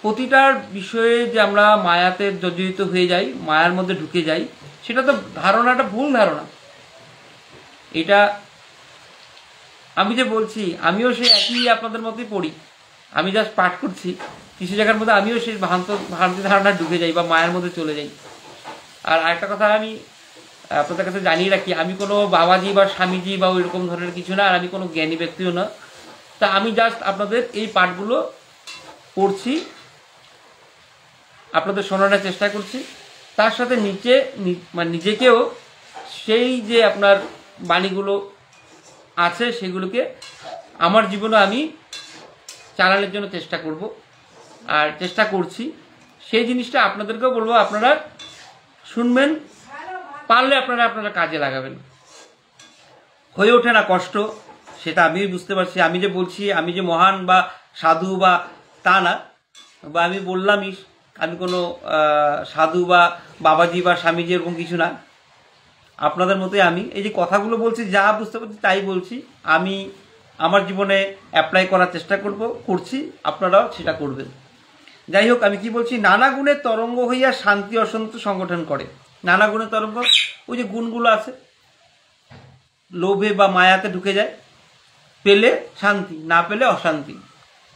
প্রতিটার বিষয়ে যে আমরা মায়াতে জর্জরিত হয়ে যাই, মায়ার মধ্যে ঢুকে যাই, সেটা তো ধারণাটা ভুল ধারণা। এটা আমি যে বলছি, আমিও সেই একই আপনাদের মতোই পড়ি, আমি জাস্ট পাঠ করছি, কিছু জায়গার মধ্যে আমিও সেই ভ্রান্তি ধারণা ঢুকে যাই বা মায়ের মধ্যে চলে যাই। আর আরেকটা কথা আমি আপনাদের কাছে জানিয়ে রাখি, আমি কোনো বাবাজি বা স্বামীজি বা ওইরকম ধরনের কিছু না, আর আমি কোনো জ্ঞানী ব্যক্তিও না। তা আমি জাস্ট আপনাদের এই পাঠগুলো পড়ছি, আপনাদের শোনানোর চেষ্টা করছি, তার সাথে নিজেকেও সেই যে আপনার বাণীগুলো আছে সেগুলোকে আমার জীবনে আমি চালানোর জন্য চেষ্টা করব, আর চেষ্টা করছি। সেই জিনিসটা আপনাদেরকেও বলবো, আপনারা শুনবেন, পারলে আপনারা কাজে লাগাবেন। হয়ে ওঠে না কষ্ট, সেটা আমি বুঝতে পারছি। আমি যে বলছি আমি যে মহান বা সাধু বা তা না, বা আমি বললামই আমি কোনো সাধু বা বাবাজি বা স্বামীজি এরকম কিছু না। আপনাদের মতোই আমি এই যে কথাগুলো বলছি, যা বুঝতে পারছি তাই বলছি। আমি আমার জীবনে অ্যাপ্লাই করার চেষ্টা করছি, আপনারাও সেটা করবেন। যাই হোক, আমি কি বলছি, নানা গুণের তরঙ্গ হইয়া শান্তি অশান্তি সংগঠন করে। নানা গুণের তরঙ্গ, ওই যে গুণগুলো আছে, লোভে বা মায়াতে ঢুকে যায়, পেলে শান্তি না পেলে অশান্তি।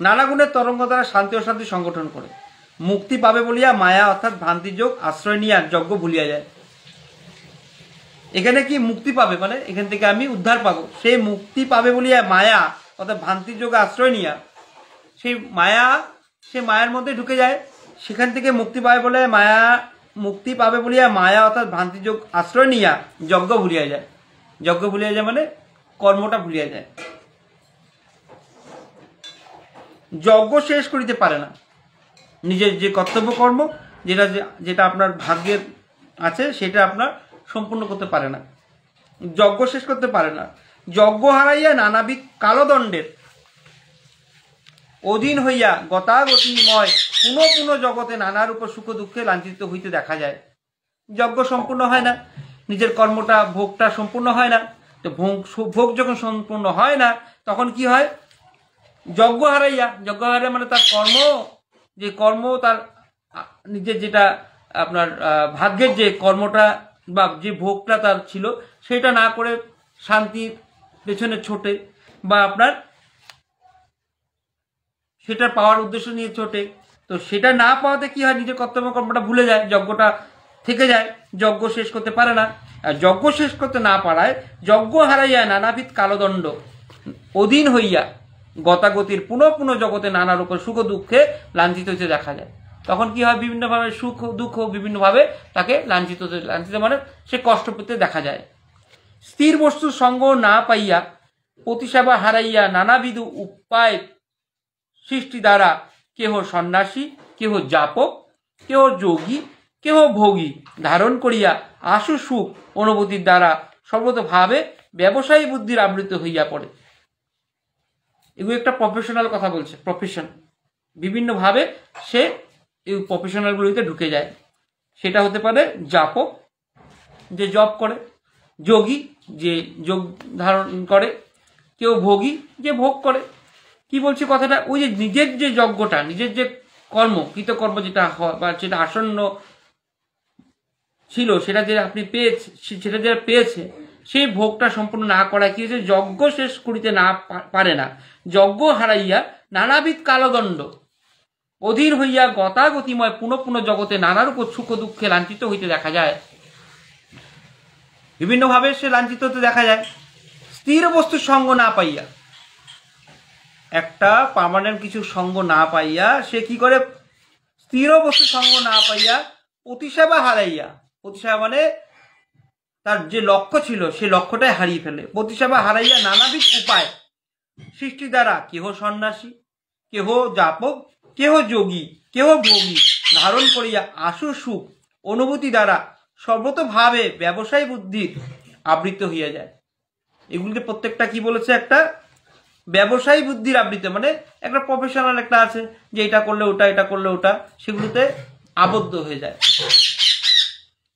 নানা গুণের তরঙ্গ দ্বারা শান্তি অশান্তি সংগঠন করে। মুক্তি পাবে বলিয়া মায়া অর্থাৎ ভ্রান্তি যোগ আশ্রয় নিয়ে যজ্ঞ ভুলিয়া যায়। এখানে কি মুক্তি পাবে মানে এখান থেকে আমি উদ্ধার পাবো, সেই মুক্তি পাবে বলিয়া মায়া অর্থাৎ ভ্রান্তি যোগ আশ্রয় নিয়া, সেই মায়ার মধ্যে ঢুকে যায়, সেখান থেকে মুক্তি পাবে বলে মুক্তি পাবে বলিয়া মায়া অর্থাৎ ভ্রান্তি যোগ আশ্রয় নিয়া যজ্ঞ ভুলিয়া যায়। যজ্ঞ ভুলিয়া যায় মানে কর্মটা ভুলিয়া যায়। যজ্ঞ শেষ করিতে পারে না, নিজের যে কর্তব্য কর্ম যেটা আপনার ভাগ্যের আছে সেটা আপনার সম্পূর্ণ করতে পারে না, যজ্ঞ শেষ করতে পারে না। যজ্ঞ হারাইয়া নানাবিধ কালদণ্ডের অধীন হইয়া গতাগতিময় পুনঃ জগতে নানার উপর সুখ দুঃখে লাঞ্ছিত হইতে দেখা যায়। যজ্ঞ সম্পূর্ণ হয় না, নিজের কর্মটা ভোগটা সম্পূর্ণ হয় না। তো ভোগ যখন সম্পূর্ণ হয় না, তখন কি হয়, যজ্ঞ হারাইয়া মানে তার কর্ম তার নিজের যেটা আপনার ভাগ্যের যে কর্মটা বা যে ভোগটা তার ছিল সেটা না করে শান্তির পেছনে ছোটে, বা আপনার সেটা পাওয়ার উদ্দেশ্য নিয়ে ছোটে। তো সেটা না পাওয়াতে কি হয়, নিজের কর্তব্য কর্মটা ভুলে যায়, যজ্ঞটা থেকে যায়, যজ্ঞ শেষ করতে পারে না। আর যজ্ঞ শেষ করতে না পারায় যজ্ঞ হারাইয়া নানাবিধ কালদণ্ড অধীন হইয়া গতাগতির পুনঃ জগতে নানার উপর সুখ দুঃখে লাঞ্ছিত হইতে দেখা যায়। তখন কি হয়, বিভিন্নভাবে সুখ দুঃখ বিভিন্নভাবে তাকে লাঞ্ছিত মানে সে কষ্ট পেতে দেখা যায়। স্থির বস্তুর সঙ্গ না পাইয়া প্রতিসেবা হারাইয়া নানাবিধ উপায় সৃষ্টি দ্বারা কেহ সন্ন্যাসী, কেহ জাপক, কেহ যোগী, কেহ ভোগী ধারণ করিয়া আশু সুখ অনুভূতির দ্বারা সর্বতভাবে ব্যবসায়ী বুদ্ধির আবৃত হইয়া পড়ে। এগুলো একটা প্রফেশনাল কথা বলছে, প্রফেশন। বিভিন্নভাবে সে এই প্রফেশনালগুলিতে ঢুকে যায়। সেটা হতে পারে জাপক, যে জপ করে, যোগী, যে যোগ ধারণ করে, কেউ ভোগী, যে ভোগ করে। কি বলছি কথাটা, ওই যে নিজের যে যজ্ঞটা, নিজের যে কর্ম, কৃতকর্ম যেটা হয় বা যেটা আসন্ন ছিল, সেটা যে আপনি সেটা যেটা পেয়েছে, সেই ভোগটা সম্পূর্ণ না করায় কি হয়েছে, যজ্ঞ শেষ করিতে না পারে না, যজ্ঞ হারাইয়া নানাবিধ কালদণ্ড অধীর হইয়া গতাগতিময় পুনঃ পুনঃ জগতে নানারূপ সুখ দুঃখে লাঞ্ছিত হইতে দেখা যায়। বিভিন্নভাবে সে লাঞ্ছিত হতে দেখা যায়। স্থির বস্তুর সঙ্গ না পাইয়া, একটা পার্মানেন্ট কিছু সঙ্গ না পাইয়া সে কি করে, স্থির বস্তুর সঙ্গ না পাইয়া প্রতিসেবা হারাইয়া, প্রতিসেবা মানে তার যে লক্ষ্য ছিল সেই লক্ষ্যটাই হারিয়ে ফেলে, প্রতিসেবা হারাইয়া নানাবিধ উপায় সৃষ্টি দ্বারা কেহ সন্ন্যাসী, কেহ জাপক, কেহ যোগী, কেহ ভোগী ধারণ করিয়া আশু সুখ অনুভূতি দ্বারা সর্বতভাবে ব্যবসায়ী বুদ্ধির আবৃত হইয়া যায়। এগুলিকে প্রত্যেকটা কি বলেছে, একটা ব্যবসায়ী বুদ্ধির আবৃত, মানে একটা প্রফেশনাল একটা আছে যে এটা করলে ওটা, এটা করলে ওটা, সেগুলোতে আবদ্ধ হয়ে যায়।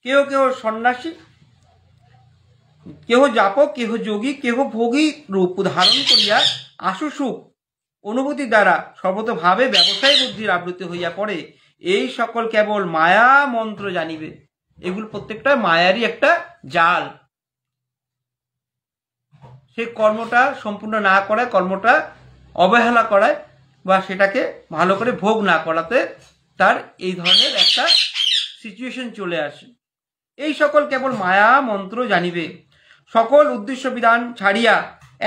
কেহ কেহ সন্ন্যাসী, কেহ জাপক, কেহ যোগী, কেহ ভোগী রূপ ধারণ করিয়া আশু সুখ অনুভূতি দ্বারা সর্বতভাবে ব্যবসায়ী বুদ্ধির আবৃত্তি হইয়া পড়ে। এই সকল কেবল মায়া মন্ত্র জানিবে। এগুলো প্রত্যেকটা মায়ারই একটা জাল। সেই কর্মটা সম্পূর্ণ না করায়, কর্মটা অবহেলা করায়, বা সেটাকে ভালো করে ভোগ না করাতে তার এই ধরনের একটা সিচুয়েশন চলে আসে। এই সকল কেবল মায়া মন্ত্র জানিবে, সকল উদ্দেশ্য বিধান ছাড়িয়া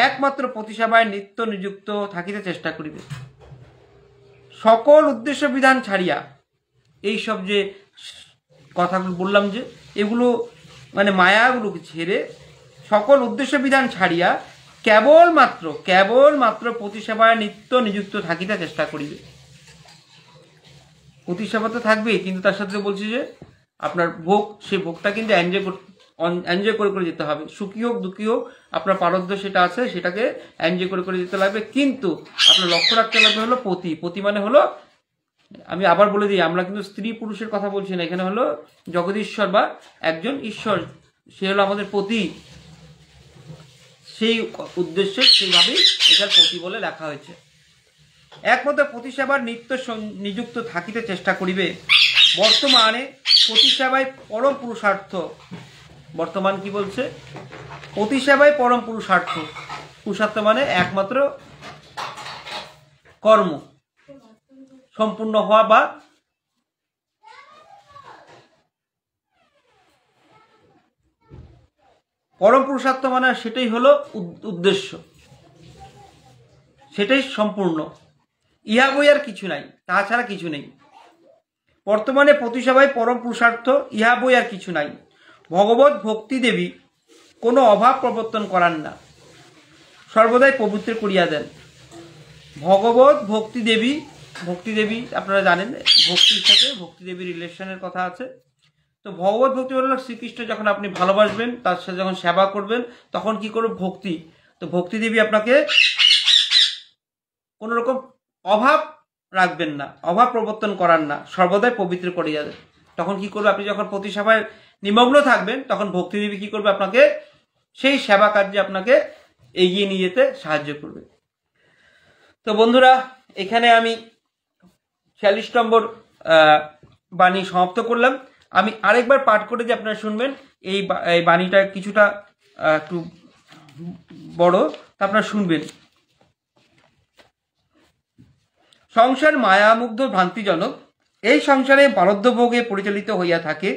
একমাত্র প্রতিসেবায় নিত্য নিযুক্ত থাকিতে চেষ্টা করিবে। সকল উদ্দেশ্য বিধান ছাড়িয়া, এই সব যে কথাগুলো বললাম, যে এগুলো মানে মায়াগুলোকে ছেড়ে সকল উদ্দেশ্য বিধান ছাড়িয়া কেবলমাত্র প্রতিসেবায় নিত্য নিযুক্ত থাকিতে চেষ্টা করিবে। প্রতিসেবা তো থাকবেই, কিন্তু তার সাথে বলছি যে আপনার ভোগ, সেই ভোগটা কিন্তু এনজয় করে করে যেতে হবে। সুখী হোক দুঃখী হোক, আপনার পারদ্য সেটা আছে, সেটাকে এনজয় করে করে যেতে লাগবে। কিন্তু আপনার লক্ষ্য রাখতে লাগবে হলো পতি মানে হলো, আমি আবার বলে দিই, আমরা কিন্তু স্ত্রী পুরুষের কথা বলছি না, এখানে হলো জগদীশ্বর বা একজন ঈশ্বর, সে হলো আমাদের পতি। সেই উদ্দেশ্যে সেইভাবেই এটার পতি বলে লেখা হয়েছে। একমাত্র প্রতিসেবার নিত্য নিযুক্ত থাকিতে চেষ্টা করিবে। বর্তমানে প্রতিসেবায় পরম পুরুষার্থ। বর্তমান কি বলছে, প্রতিসেবায় পরম পুরুষার্থ। পুরুষার্থ মানে একমাত্র কর্ম সম্পূর্ণ হওয়া, বা পরম পুরুষার্থ মানে সেটাই হলো উদ্দেশ্য, সেটাই সম্পূর্ণ। ইহা বই আর কিছু নাই, তাছাড়া কিছু নেই। বর্তমানে প্রতিসেবায় পরম পুরুষার্থ, ইহা বই আর কিছু নাই। ভগবত ভক্তি দেবী কোনো অভাব প্রবর্তন করান না, সর্বদাই পবিত্র করিয়া দেন। ভগবত ভক্তি দেবী আপনারা জানেন, ভক্তির সাথে ভক্তি দেবীর রিলেশনের কথা আছে। তো ভগবত ভক্তি হলো শ্রীকৃষ্ণ যখন আপনি ভালোবাসবেন, তার সাথে যখন সেবা করবেন, তখন কি করবে ভক্তি। তো ভক্তি দেবী আপনাকে কোন রকম অভাব রাখবেন না, অভাব প্রবর্তন করান না, সর্বদাই পবিত্র করিয়া দেন। তখন কি করবে, আপনি যখন প্রতিসেবায় নিমগ্ন থাকবেন, তখন ভক্তি দেবী কি করবে, আপনাকে সেই সেবা কার্যে আপনাকে এগিয়ে নিয়ে যেতে সাহায্য করবে। তো বন্ধুরা, এখানে আমি 46 নম্বর বাণী সমাপ্ত করলাম। আমি আরেকবার পাঠ করে যে আপনারা শুনবেন। এই বাণীটা কিছুটা একটু বড়, তা আপনারা শুনবেন। সংসার মায়ামুগ্ধ ভ্রান্তিজনক। এই সংসারে পারদ্ধভোগে পরিচালিত হইয়া থাকে।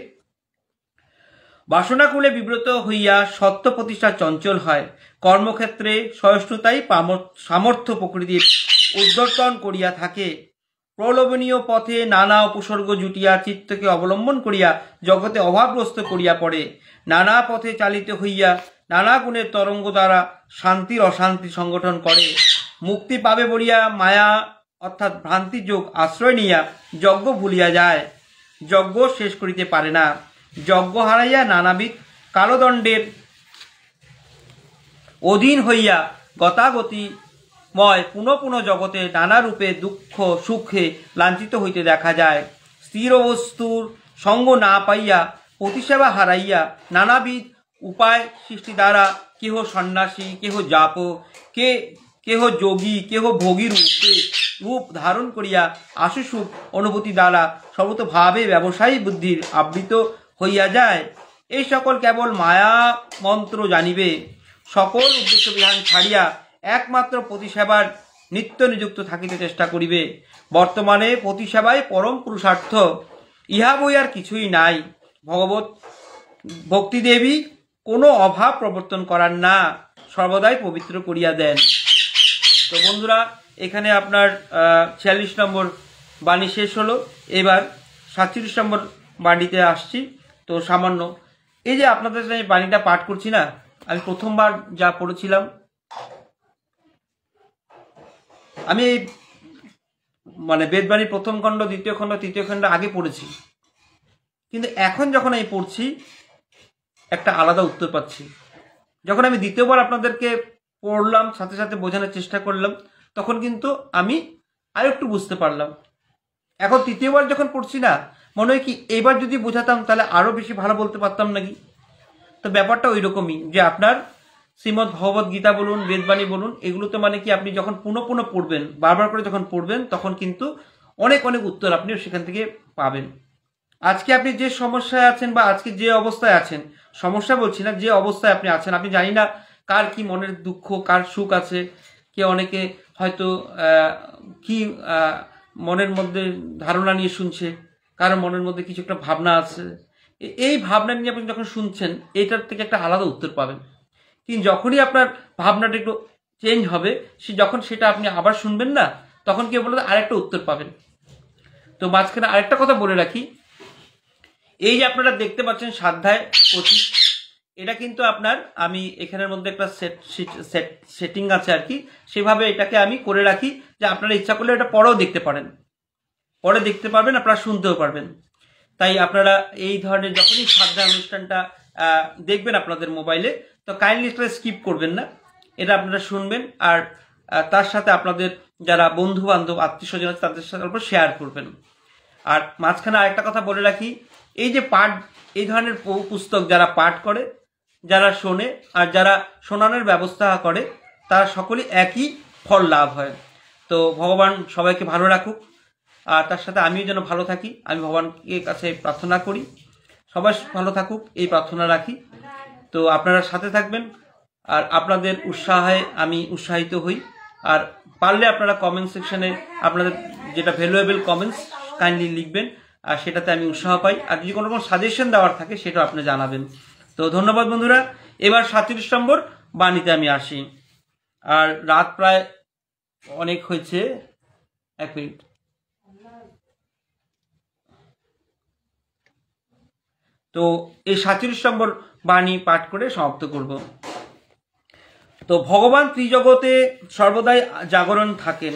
বাসনাকুলে বিব্রত হইয়া সত্য প্রতিষ্ঠা চঞ্চল হয়। কর্মক্ষেত্রে সহিষ্ণুতাই সামর্থ্য প্রকৃতির উদ্যর্তন করিয়া থাকে। প্রলোভনীয় পথে নানা উপসর্গ জুটিয়া চিত্তকে অবলম্বন করিয়া জগতে অভাবগ্রস্ত করিয়া পড়ে। নানা পথে চালিত হইয়া নানা গুণের তরঙ্গ দ্বারা শান্তির অশান্তি সংগঠন করে। মুক্তি পাবে বলিয়া মায়া অর্থাৎ ভ্রান্তি যোগ আশ্রয় নিয়া যজ্ঞ ভুলিয়া যায়, যজ্ঞ শেষ করিতে পারে না। যজ্ঞ হারাইয়া নানাবিধ কালদণ্ডের অধীন হইয়া গতাগতিময় পুনঃ পুনঃ জগতে নানা রূপে দুঃখ সুখে লাঞ্ছিত হইতে দেখা যায়। স্থির বস্তুর সঙ্গ না পাইয়া প্রতিসেবা হারাইয়া নানাবিধ উপায় সৃষ্টি দ্বারা কেহ সন্ন্যাসী, কেহ জাপ, কেহ যোগী, কেহ ভোগী রূপ ধারণ করিয়া আশুসুখ অনুভূতি দ্বারা সর্বতভাবে ব্যবসায়ী বুদ্ধির আবৃত হইয়া যায়। এই সকল কেবল মায়া মন্ত্র জানিবে, সকল উদ্দেশ্য বিধান ছাড়িয়া একমাত্র প্রতিসেবার নিত্য নিযুক্ত থাকিতে চেষ্টা করিবে। বর্তমানে প্রতিসেবাই পরম পুরুষার্থ, ইহা বই আর কিছুই নাই। ভগবত ভক্তিদেবী কোনো অভাব প্রবর্তন করার না, সর্বদাই পবিত্র করিয়া দেন। তো বন্ধুরা, এখানে আপনার 46 নম্বর বাণী শেষ হলো। এবার 47 নম্বর বাণীতে আসছি। তো সামান্য এই যে আপনাদের সাথে বাণীটা পাঠ করছি না, আমি প্রথমবার যা পড়েছিলাম, আমি মানে বেদবাণীর প্রথম খণ্ড, দ্বিতীয় খণ্ড, তৃতীয় খণ্ড আগে পড়েছি, কিন্তু এখন যখন আমি পড়ছি একটা আলাদা উত্তর পাচ্ছি। যখন আমি দ্বিতীয়বার আপনাদেরকে পড়লাম, সাথে সাথে বোঝানোর চেষ্টা করলাম, তখন কিন্তু আমি আরেকটু বুঝতে পারলাম। এখন তৃতীয়বার যখন পড়ছি না, মনে হয় কি এবার যদি বোঝাতাম তাহলে আরও বেশি ভালো বলতে পারতাম নাকি। তো ব্যাপারটা ওই রকমই, যে আপনার শ্রীমদ্ ভগবদ গীতা বলুন, বেদবাণী বলুন, এগুলোতে মানে কি আপনি যখন পুনঃ পুনঃ পড়বেন, বারবার করে যখন পড়বেন, তখন কিন্তু অনেক অনেক উত্তর আপনি সেখান থেকে পাবেন। আজকে আপনি যে সমস্যায় আছেন বা আজকে যে অবস্থায় আছেন, সমস্যা বলছি না, যে অবস্থায় আপনি আছেন, আপনি জানি না কার কি মনের দুঃখ, কার সুখ আছে। কে অনেকে হয়তো কি মনের মধ্যে ধারণা নিয়ে শুনছে, কারো মনের মধ্যে কিছু একটা ভাবনা আছে। এই ভাবনা নিয়ে আপনি যখন শুনছেন, এটার থেকে একটা আলাদা উত্তর পাবেন। কিন্তু যখনই আপনার ভাবনাটা একটু চেঞ্জ হবে, যখন সেটা আপনি আবার শুনবেন না, তখন কি বলতে আরেকটা উত্তর পাবেন। তো মাঝখানে আরেকটা কথা বলে রাখি, এই যে আপনারা দেখতে পাচ্ছেন স্বাধ্যায় 25, এটা কিন্তু আপনার, আমি এখানের মধ্যে একটা সেটিং আছে আর কি, সেভাবে এটাকে আমি করে রাখি যে আপনারা ইচ্ছা করলে এটা পরেও দেখতে পারেন, পরে দেখতে পারবেন, আপনারা শুনতেও পারবেন। তাই আপনারা এই ধরনের যখনই স্বাধ্যায় অনুষ্ঠানটা দেখবেন আপনাদের মোবাইলে, তো কাইন্ডলি এটা স্কিপ করবেন না, এটা আপনারা শুনবেন। আর তার সাথে আপনাদের যারা বন্ধু বান্ধব, আত্মীয় স্বজন আছে, তাদের সাথে অল্প শেয়ার করবেন। আর মাঝখানে আরেকটা কথা বলে রাখি, এই যে পাঠ, এই ধরনের পুস্তক যারা পাঠ করে, যারা শোনে, আর যারা শোনানোর ব্যবস্থা করে, তারা সকলেই একই ফল লাভ হয়। তো ভগবান সবাইকে ভালো রাখুক, আর তার সাথে আমিও যেন ভালো থাকি, আমি ভগবানের কাছে প্রার্থনা করি, সবাই ভালো থাকুক এই প্রার্থনা রাখি। তো আপনারা সাথে থাকবেন, আর আপনাদের উৎসাহে আমি উৎসাহিত হই। আর পারলে আপনারা কমেন্ট সেকশনে আপনাদের যেটা ভ্যালুয়েবল কমেন্টস কাইন্ডলি লিখবেন, আর সেটাতে আমি উৎসাহ পাই। আর যদি কোনো রকম সাজেশন দেওয়ার থাকে সেটাও আপনি জানাবেন। তো ধন্যবাদ বন্ধুরা। এবার 47 নম্বর বাণীতে আমি আসি। আর রাত প্রায় অনেক হয়েছে, 1 মিনিট। তো এই 47 নম্বর বাণী পাঠ করে সমাপ্ত করব। তো ভগবান ত্রিজগতে সর্বদাই জাগরণ থাকেন,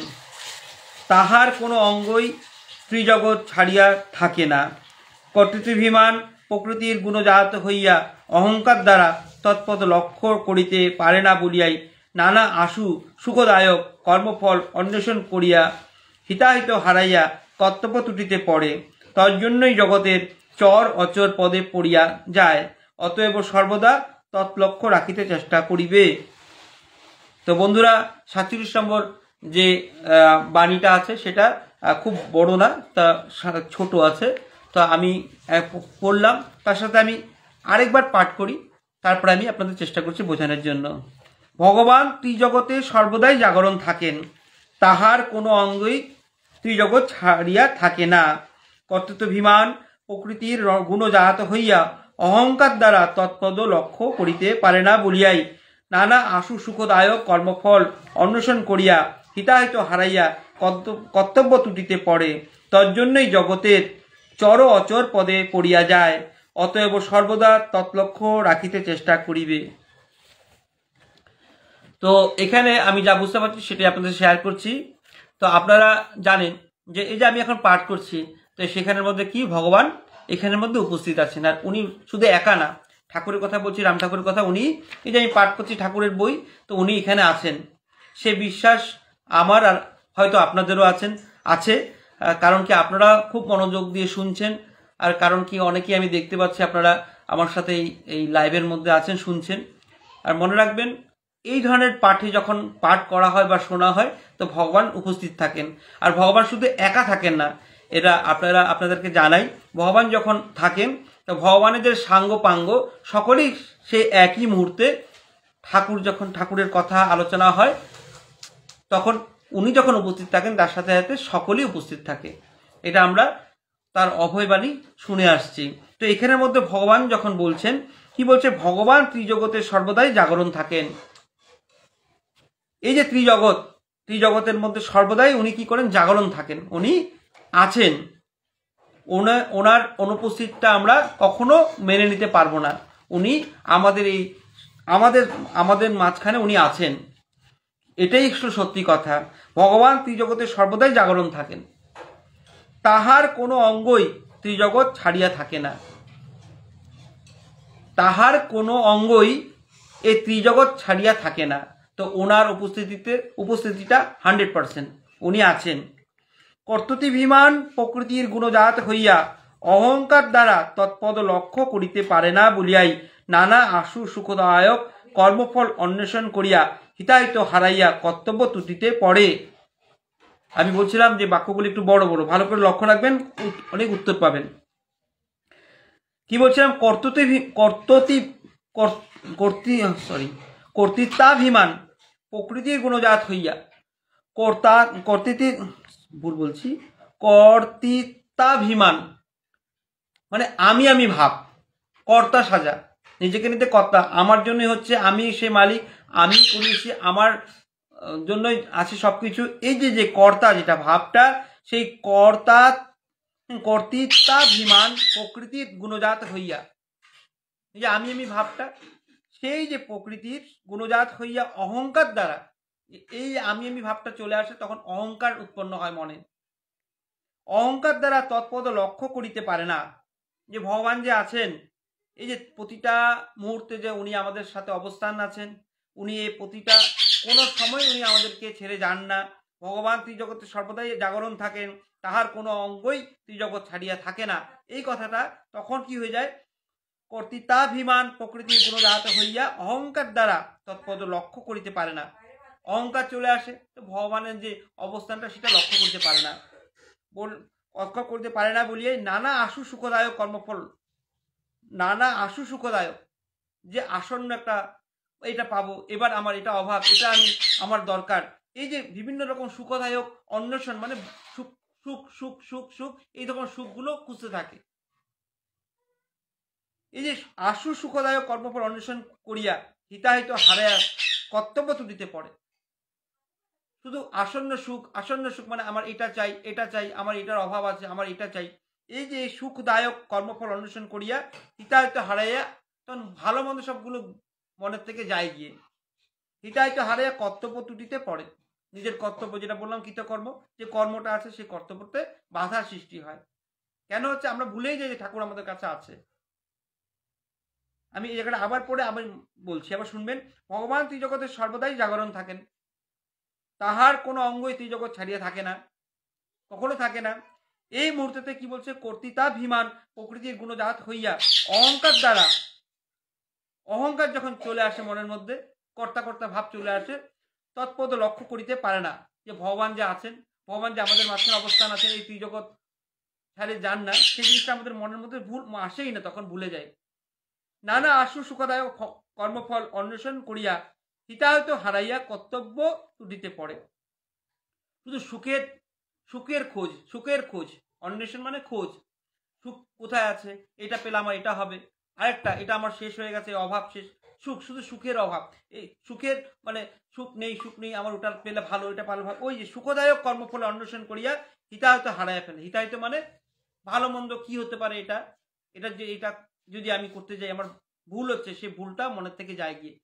তাহার কোনো অঙ্গই ত্রিজগৎ ছাড়িয়া থাকে না। কর্তৃত্বাভিমান প্রকৃতির গুণজাত হইয়া অহংকার দ্বারা তৎপদ লক্ষ্য করিতে পারে না বলিয়াই নানা আশু সুখদায়ক কর্মফল অন্বেষণ করিয়া হিতাহিত হারাইয়া কর্তব্য ত্রুটিতে পড়ে। তজ্জন্যই জগতের চর অচর পদে পড়িয়া যায়, অতএব সর্বদা তৎলক্ষ্য রাখিতে চেষ্টা করিবে। তো বন্ধুরা, 47 নম্বর যে বাণীটা আছে সেটা খুব বড় না, তা ছোট আছে। তো আমি পড়লাম, তার সাথে আমি আরেকবার পাঠ করি, তারপর আমি আপনাদের চেষ্টা করছি বোঝানোর জন্য। ভগবান ত্রিজগতে সর্বদাই জাগরণ থাকেন, তাহার কোনো অঙ্গই ত্রিজগৎ ছাড়িয়া থাকে না। কর্তৃত্বাভিমান প্রকৃতির গুণজাত হইয়া অহংকার দ্বারা তৎপদ লক্ষ্য করিতে পারে না বলিয়াই নানা আশু সুখদায়ক কর্মফল অন্বেষণ করিয়া হিতাহিত হারাইয়া কর্তব্য ত্রুটিতে পড়ে। তজ্জন্যই জগতের চর অচর পদে পড়িয়া যায়, অতএব সর্বদা তৎলক্ষ্য রাখিতে চেষ্টা করিবে। তো এখানে আমি যা বুঝতে পারছি সেটাই আপনাদের শেয়ার করছি। তো আপনারা জানেন যে এই যে আমি এখন পাঠ করছি, তো সেখানের মধ্যে কি ভগবান এখানের মধ্যে উপস্থিত আছেন। আর উনি শুধু একা না, ঠাকুরের কথা বলছি, রাম ঠাকুরের কথা, উনি এই যে আমি পাঠ করছি ঠাকুরের বই, তো উনি এখানে আছেন, সে বিশ্বাস আমার আর হয়তো আপনাদেরও আছে। কারণ কি আপনারা খুব মনোযোগ দিয়ে শুনছেন, আর কারণ কি অনেকেই আমি দেখতে পাচ্ছি আপনারা আমার সাথে এই লাইভের মধ্যে আছেন, শুনছেন। আর মনে রাখবেন, এই ধরনের পাঠে যখন পাঠ করা হয় বা শোনা হয় তো ভগবান উপস্থিত থাকেন। আর ভগবান শুধু একা থাকেন না, এটা আপনাদেরকে জানাই, ভগবান যখন থাকেন তো ভগবানের যে সাঙ্গ পাঙ্গ সকলেই সেই একই মুহূর্তে ঠাকুরের কথা আলোচনা হয় তখন উনি যখন উপস্থিত থাকেন তার সাথে সাথে সকলেই উপস্থিত থাকে। এটা আমরা তার অভয়বাণী শুনে আসছি। তো এখানের মধ্যে ভগবান যখন বলছেন, কি বলছে, ভগবান ত্রিজগতে সর্বদাই জাগরণ থাকেন। এই যে ত্রিজগতের মধ্যে সর্বদাই উনি কি করেন, জাগরণ থাকেন, উনি আছেন। ওনার অনুপস্থিতটা আমরা কখনো মেনে নিতে পারবো না। উনি আমাদের মাঝখানে উনি আছেন, এটাই একটু সত্যি কথা। ভগবান ত্রিজগতে সর্বদাই জাগরণ থাকেন, তাহার কোনো অঙ্গই ত্রিজগৎ ছাড়িয়া থাকে না। তাহার কোনো অঙ্গই এই ত্রিজগৎ ছাড়িয়া থাকে না। তো ওনার উপস্থিতিটা 100%, উনি আছেন। কর্তৃভিমান প্রকৃতির গুণজাত হইয়া অহংকার দ্বারা তৎপদ লক্ষ্য করিতে পারে না বলিয়াই নানা আশু সুখদায়ক কর্মফল অন্বেষণ করিয়া হিতাহিত হারাইয়া কর্তব্য ত্রুটিতে পড়ে। আমি বলছিলাম যে বাক্যগুলি একটু বড় বড়, ভালো করে লক্ষ্য রাখবেন, অনেক উত্তর পাবেন। কি বলছিলাম, কর্তৃত্বাভিমান প্রকৃতির গুণজাত হইয়া কর্তৃত্বাভিমান মানে আমি ভাব, কর্তা সাজা, নিজেকে নিতে কর্তা, আমার জন্যই হচ্ছে, আমি সে মালিক, আমি করেছি, আমার জন্যই আছে সবকিছু। এই যে কর্তা, যেটা ভাবটা, সেই কর্তৃত্বাভিমান প্রকৃতির গুণজাত হইয়া, এই যে আমি ভাবটা, সেই যে প্রকৃতির গুণজাত হইয়া অহংকার দ্বারা এই আমি ভাবটা চলে আসে, তখন অহংকার উৎপন্ন হয় মনে। অহংকার দ্বারা তৎপদ লক্ষ্য করিতে পারে না যে ভগবান যে আছেন, এই যে প্রতিটা মুহূর্তে যে উনি আমাদের সাথে অবস্থান আছেন, উনি এই প্রতিটা কোনো সময় উনি আমাদেরকে ছেড়ে যান না। ভগবান ত্রিজগতে সর্বদাই জাগরণ থাকেন, তাহার কোনো অঙ্গই ত্রিজগৎ ছাড়িয়া থাকে না। এই কথাটা তখন কি হয়ে যায়, কর্তৃত্বাভিমান প্রকৃতির গুণজাত হইয়া অহংকার দ্বারা তৎপদ লক্ষ্য করিতে পারে না। অহংকার চলে আসে, তো ভগবানের যে অবস্থানটা সেটা লক্ষ্য করতে পারে না, লক্ষ্য করতে পারে না বলিয়ে নানা আশু সুখদায়ক কর্মফল, নানা আশু সুখদায়ক, যে আসন্ন একটা এটা পাবো, এবার আমার এটা অভাব, এটা আমার দরকার, এই যে বিভিন্ন রকম সুখদায়ক অন্বেষণ, মানে সুখ সুখ সুখ সুখ সুখ এই রকম সুখগুলো খুঁজতে থাকে। এই যে আশু সুখদায়ক কর্মফল অন্বেষণ করিয়া হিতাহিত হারায়া কর্তব্য ত্রুটিতে পড়ে। শুধু আসন্ন সুখ মানে আমার এটা চাই, আমার এটার অভাব আছে, আমার এটা চাই। এই যে সুখদায়ক কর্মফল অন্বেষণ করিয়া হিতাহিত হারাইয়া, তখন ভালো মন্দ সবগুলো মনের থেকে যায় গিয়ে, হিতাহিত হারাইয়া কর্তব্য ত্রুটিতে পড়ে। নিজের কর্তব্য, যেটা বললাম কৃতকর্ম, যে কর্মটা আছে সেই কর্তব্যতে বাধা সৃষ্টি হয়। কেন হচ্ছে, আমরা ভুলেই যাই যে ঠাকুর আমাদের কাছে আছে। আমি এই জায়গাটা আবার পড়ে আমি বলছি, আবার শুনবেন। ভগবান ত্রিজগতে সর্বদাই জাগরণ থাকেন, তাহার কোনো অঙ্গই ত্রিজগৎ ছাড়িয়া থাকে না, কখনো থাকে না। এই মুহূর্তেতে কি বলছে, কর্তৃত্বাভিমান প্রকৃতির গুণজাত হইয়া অহংকার দ্বারা, অহংকার যখন চলে আসে মনের মধ্যে, কর্তা ভাব চলে আসে, তৎপদ লক্ষ্য করিতে পারে না যে ভগবান যে আছেন, ভগবান যে আমাদের মাঝখানে অবস্থান আছেন, এই ত্রিজগৎ ছাড়িয়ে যান না, সেই জিনিসটা আমাদের মনের মধ্যে আসেই না, তখন ভুলে যায়। নানা আশু সুখদায়ক কর্মফল অন্বেষণ করিয়া হিতাহিত হারাইয়া কর্তব্য ত্রুটিতে পড়ে। শুধু সুখের খোঁজ, অন্বেষণ মানে খোঁজ, সুখ কোথায় আছে, এটা পেলাম, এটা হবে, আরেকটা, এটা আমার শেষ হয়ে গেছে, অভাব শেষ, শুধু সুখের অভাব, এই সুখের মানে সুখ নেই, আমার ওটা পেলে ভালো, এটা পালে ভালো, ওই যে সুখদায়ক কর্মফলে অন্বেষণ করিয়া হিতাহিত হারাইয়া ফেলে। হিতাহিত মানে ভালো মন্দ কি হতে পারে, এটা যদি আমি করতে যাই, আমার ভুল হচ্ছে, সেই ভুলটা মনের থেকে যায় গিয়ে,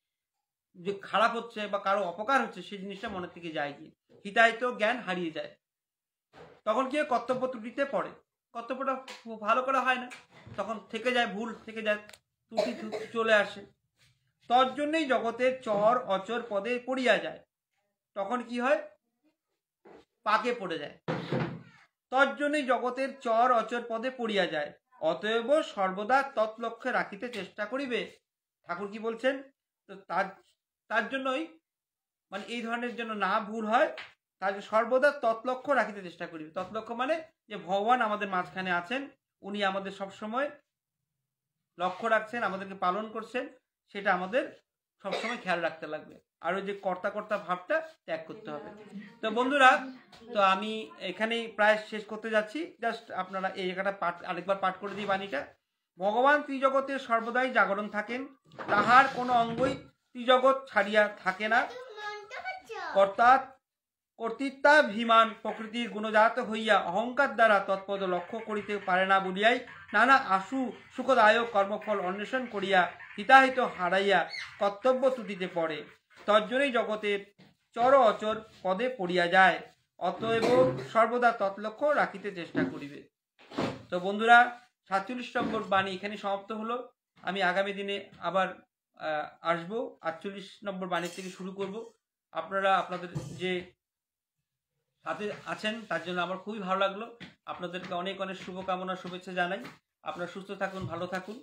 যে খারাপ হচ্ছে বা কারো অপকার হচ্ছে, সেই জিনিসটা মনের থেকে যায় গিয়ে, হিতাহিত জ্ঞান হারিয়ে যায়। তখন কি কর্তব্য ত্রুটিতে পড়ে, কর্তব্যটা ভালো করে হয় না, তখন থেকে যায়, ভুল থেকে যায়, ত্রুটি চলে আসে। তোর জন্যই জগতের চর অচর পদে পড়িয়া যায়, তখন কি হয়, পাকে পড়ে যায়। তজ্জন্যই জগতের চর অচর পদে পড়িয়া যায়, অতএব সর্বদা তৎলক্ষ্যে রাখিতে চেষ্টা করিবে। ঠাকুর কি বলছেন? তো তার জন্যই মানে এই ধরনের জন্য না ভুল হয়, তার সর্বদা তৎলক্ষ্য রাখিতে চেষ্টা করিবে। তৎলক্ষ্য মানে যে ভগবান আমাদের মাঝখানে আছেন, উনি আমাদের সবসময় লক্ষ্য রাখছেন, আমাদেরকে পালন করছেন, সেটা আমাদের সবসময় খেয়াল রাখতে লাগবে। আর ওই যে কর্তা কর্তা ভাবটা ত্যাগ করতে হবে। তো বন্ধুরা, তো আমি এখানেই প্রায় শেষ করতে যাচ্ছি। জাস্ট আপনারা এই জায়গাটা আরেকবার পাঠ করে দিই বাণীটা। ভগবান ত্রিজগতে সর্বদাই জাগরণ থাকেন, তাহার কোনো অঙ্গই ত্রিজগৎ ছাড়িয়া থাকে না। কর্তৃত্বাভিমান প্রকৃতির গুণজাত হইয়া অহংকার দ্বারা তৎপদ লক্ষ্য করিতে পারে না বলিয়াই নানা আশু সুখদায়ক কর্মফল অন্বেষণ করিয়া হিতাহিত হারাইয়া কর্তব্য ত্রুটিতে পড়ে। তজ্জন্যই জগতের চর অচর পদে পড়িয়া যায়, অতএব সর্বদা তৎলক্ষ্য রাখিতে চেষ্টা করিবে। তো বন্ধুরা, 47 নম্বর বাণী এখানে সমাপ্ত হলো। আমি আগামী দিনে আবার আসবো, 48 নম্বর বাণী থেকে শুরু করব। আপনারা আপনাদের যে সাথে আছেন তার জন্য আমার খুবই ভালো লাগলো। আপনাদেরকে অনেক অনেক শুভকামনা, শুভেচ্ছা জানাই। আপনারা সুস্থ থাকুন, ভালো থাকুন।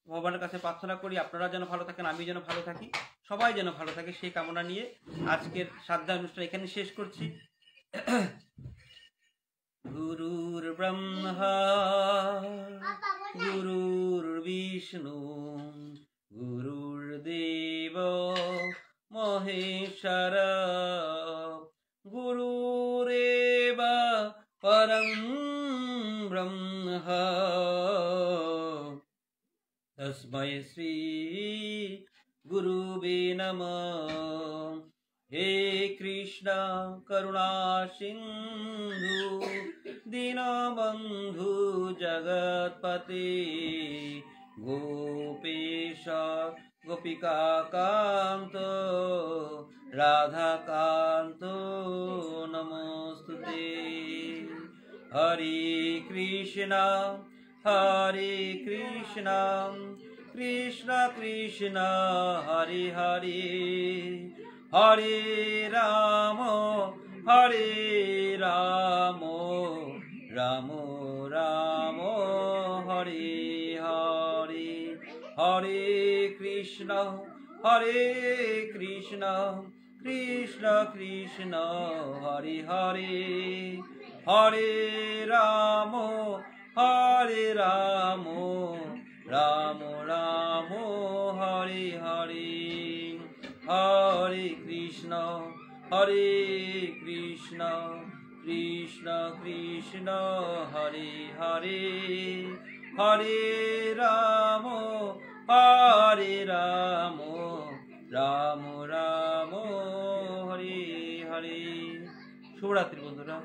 ভগবানের কাছে প্রার্থনা করি আপনারা যেন ভালো থাকেন, আমি যেন ভালো থাকি, সবাই যেন ভালো থাকে, সেই কামনা নিয়ে আজকের শ্রাদ্ধা অনুষ্ঠান এখানে শেষ করছি। গুরুর ব্রহ্মা গুরুর বিষ্ণু গুরুর দেব মহেশ্বর গুরুরেব পরম ব্রহ্ম তস্मै শ্রী গুরুবে নমঃ। হে কৃষ্ণ করুণা সিন্ধু দীনবন্ধু জগৎপতে গোপেশ গোপিকা কান্ত রাধাকান্ত নমস্তুতে। হরে কৃষ্ণ কৃষ্ণ কৃষ্ণ হরে হরে, হরে রাম রাম রাম হরে হরে। হরে কৃষ্ণ কৃষ্ণ কৃষ্ণ হরে হরে, হরে রাম রাম রাম হরে হরে। হরে কৃষ্ণ কৃষ্ণ কৃষ্ণ হরে হরে, হরে রাম রাম রাম হরে হরে। শুভরাত্রি বন্ধুরা।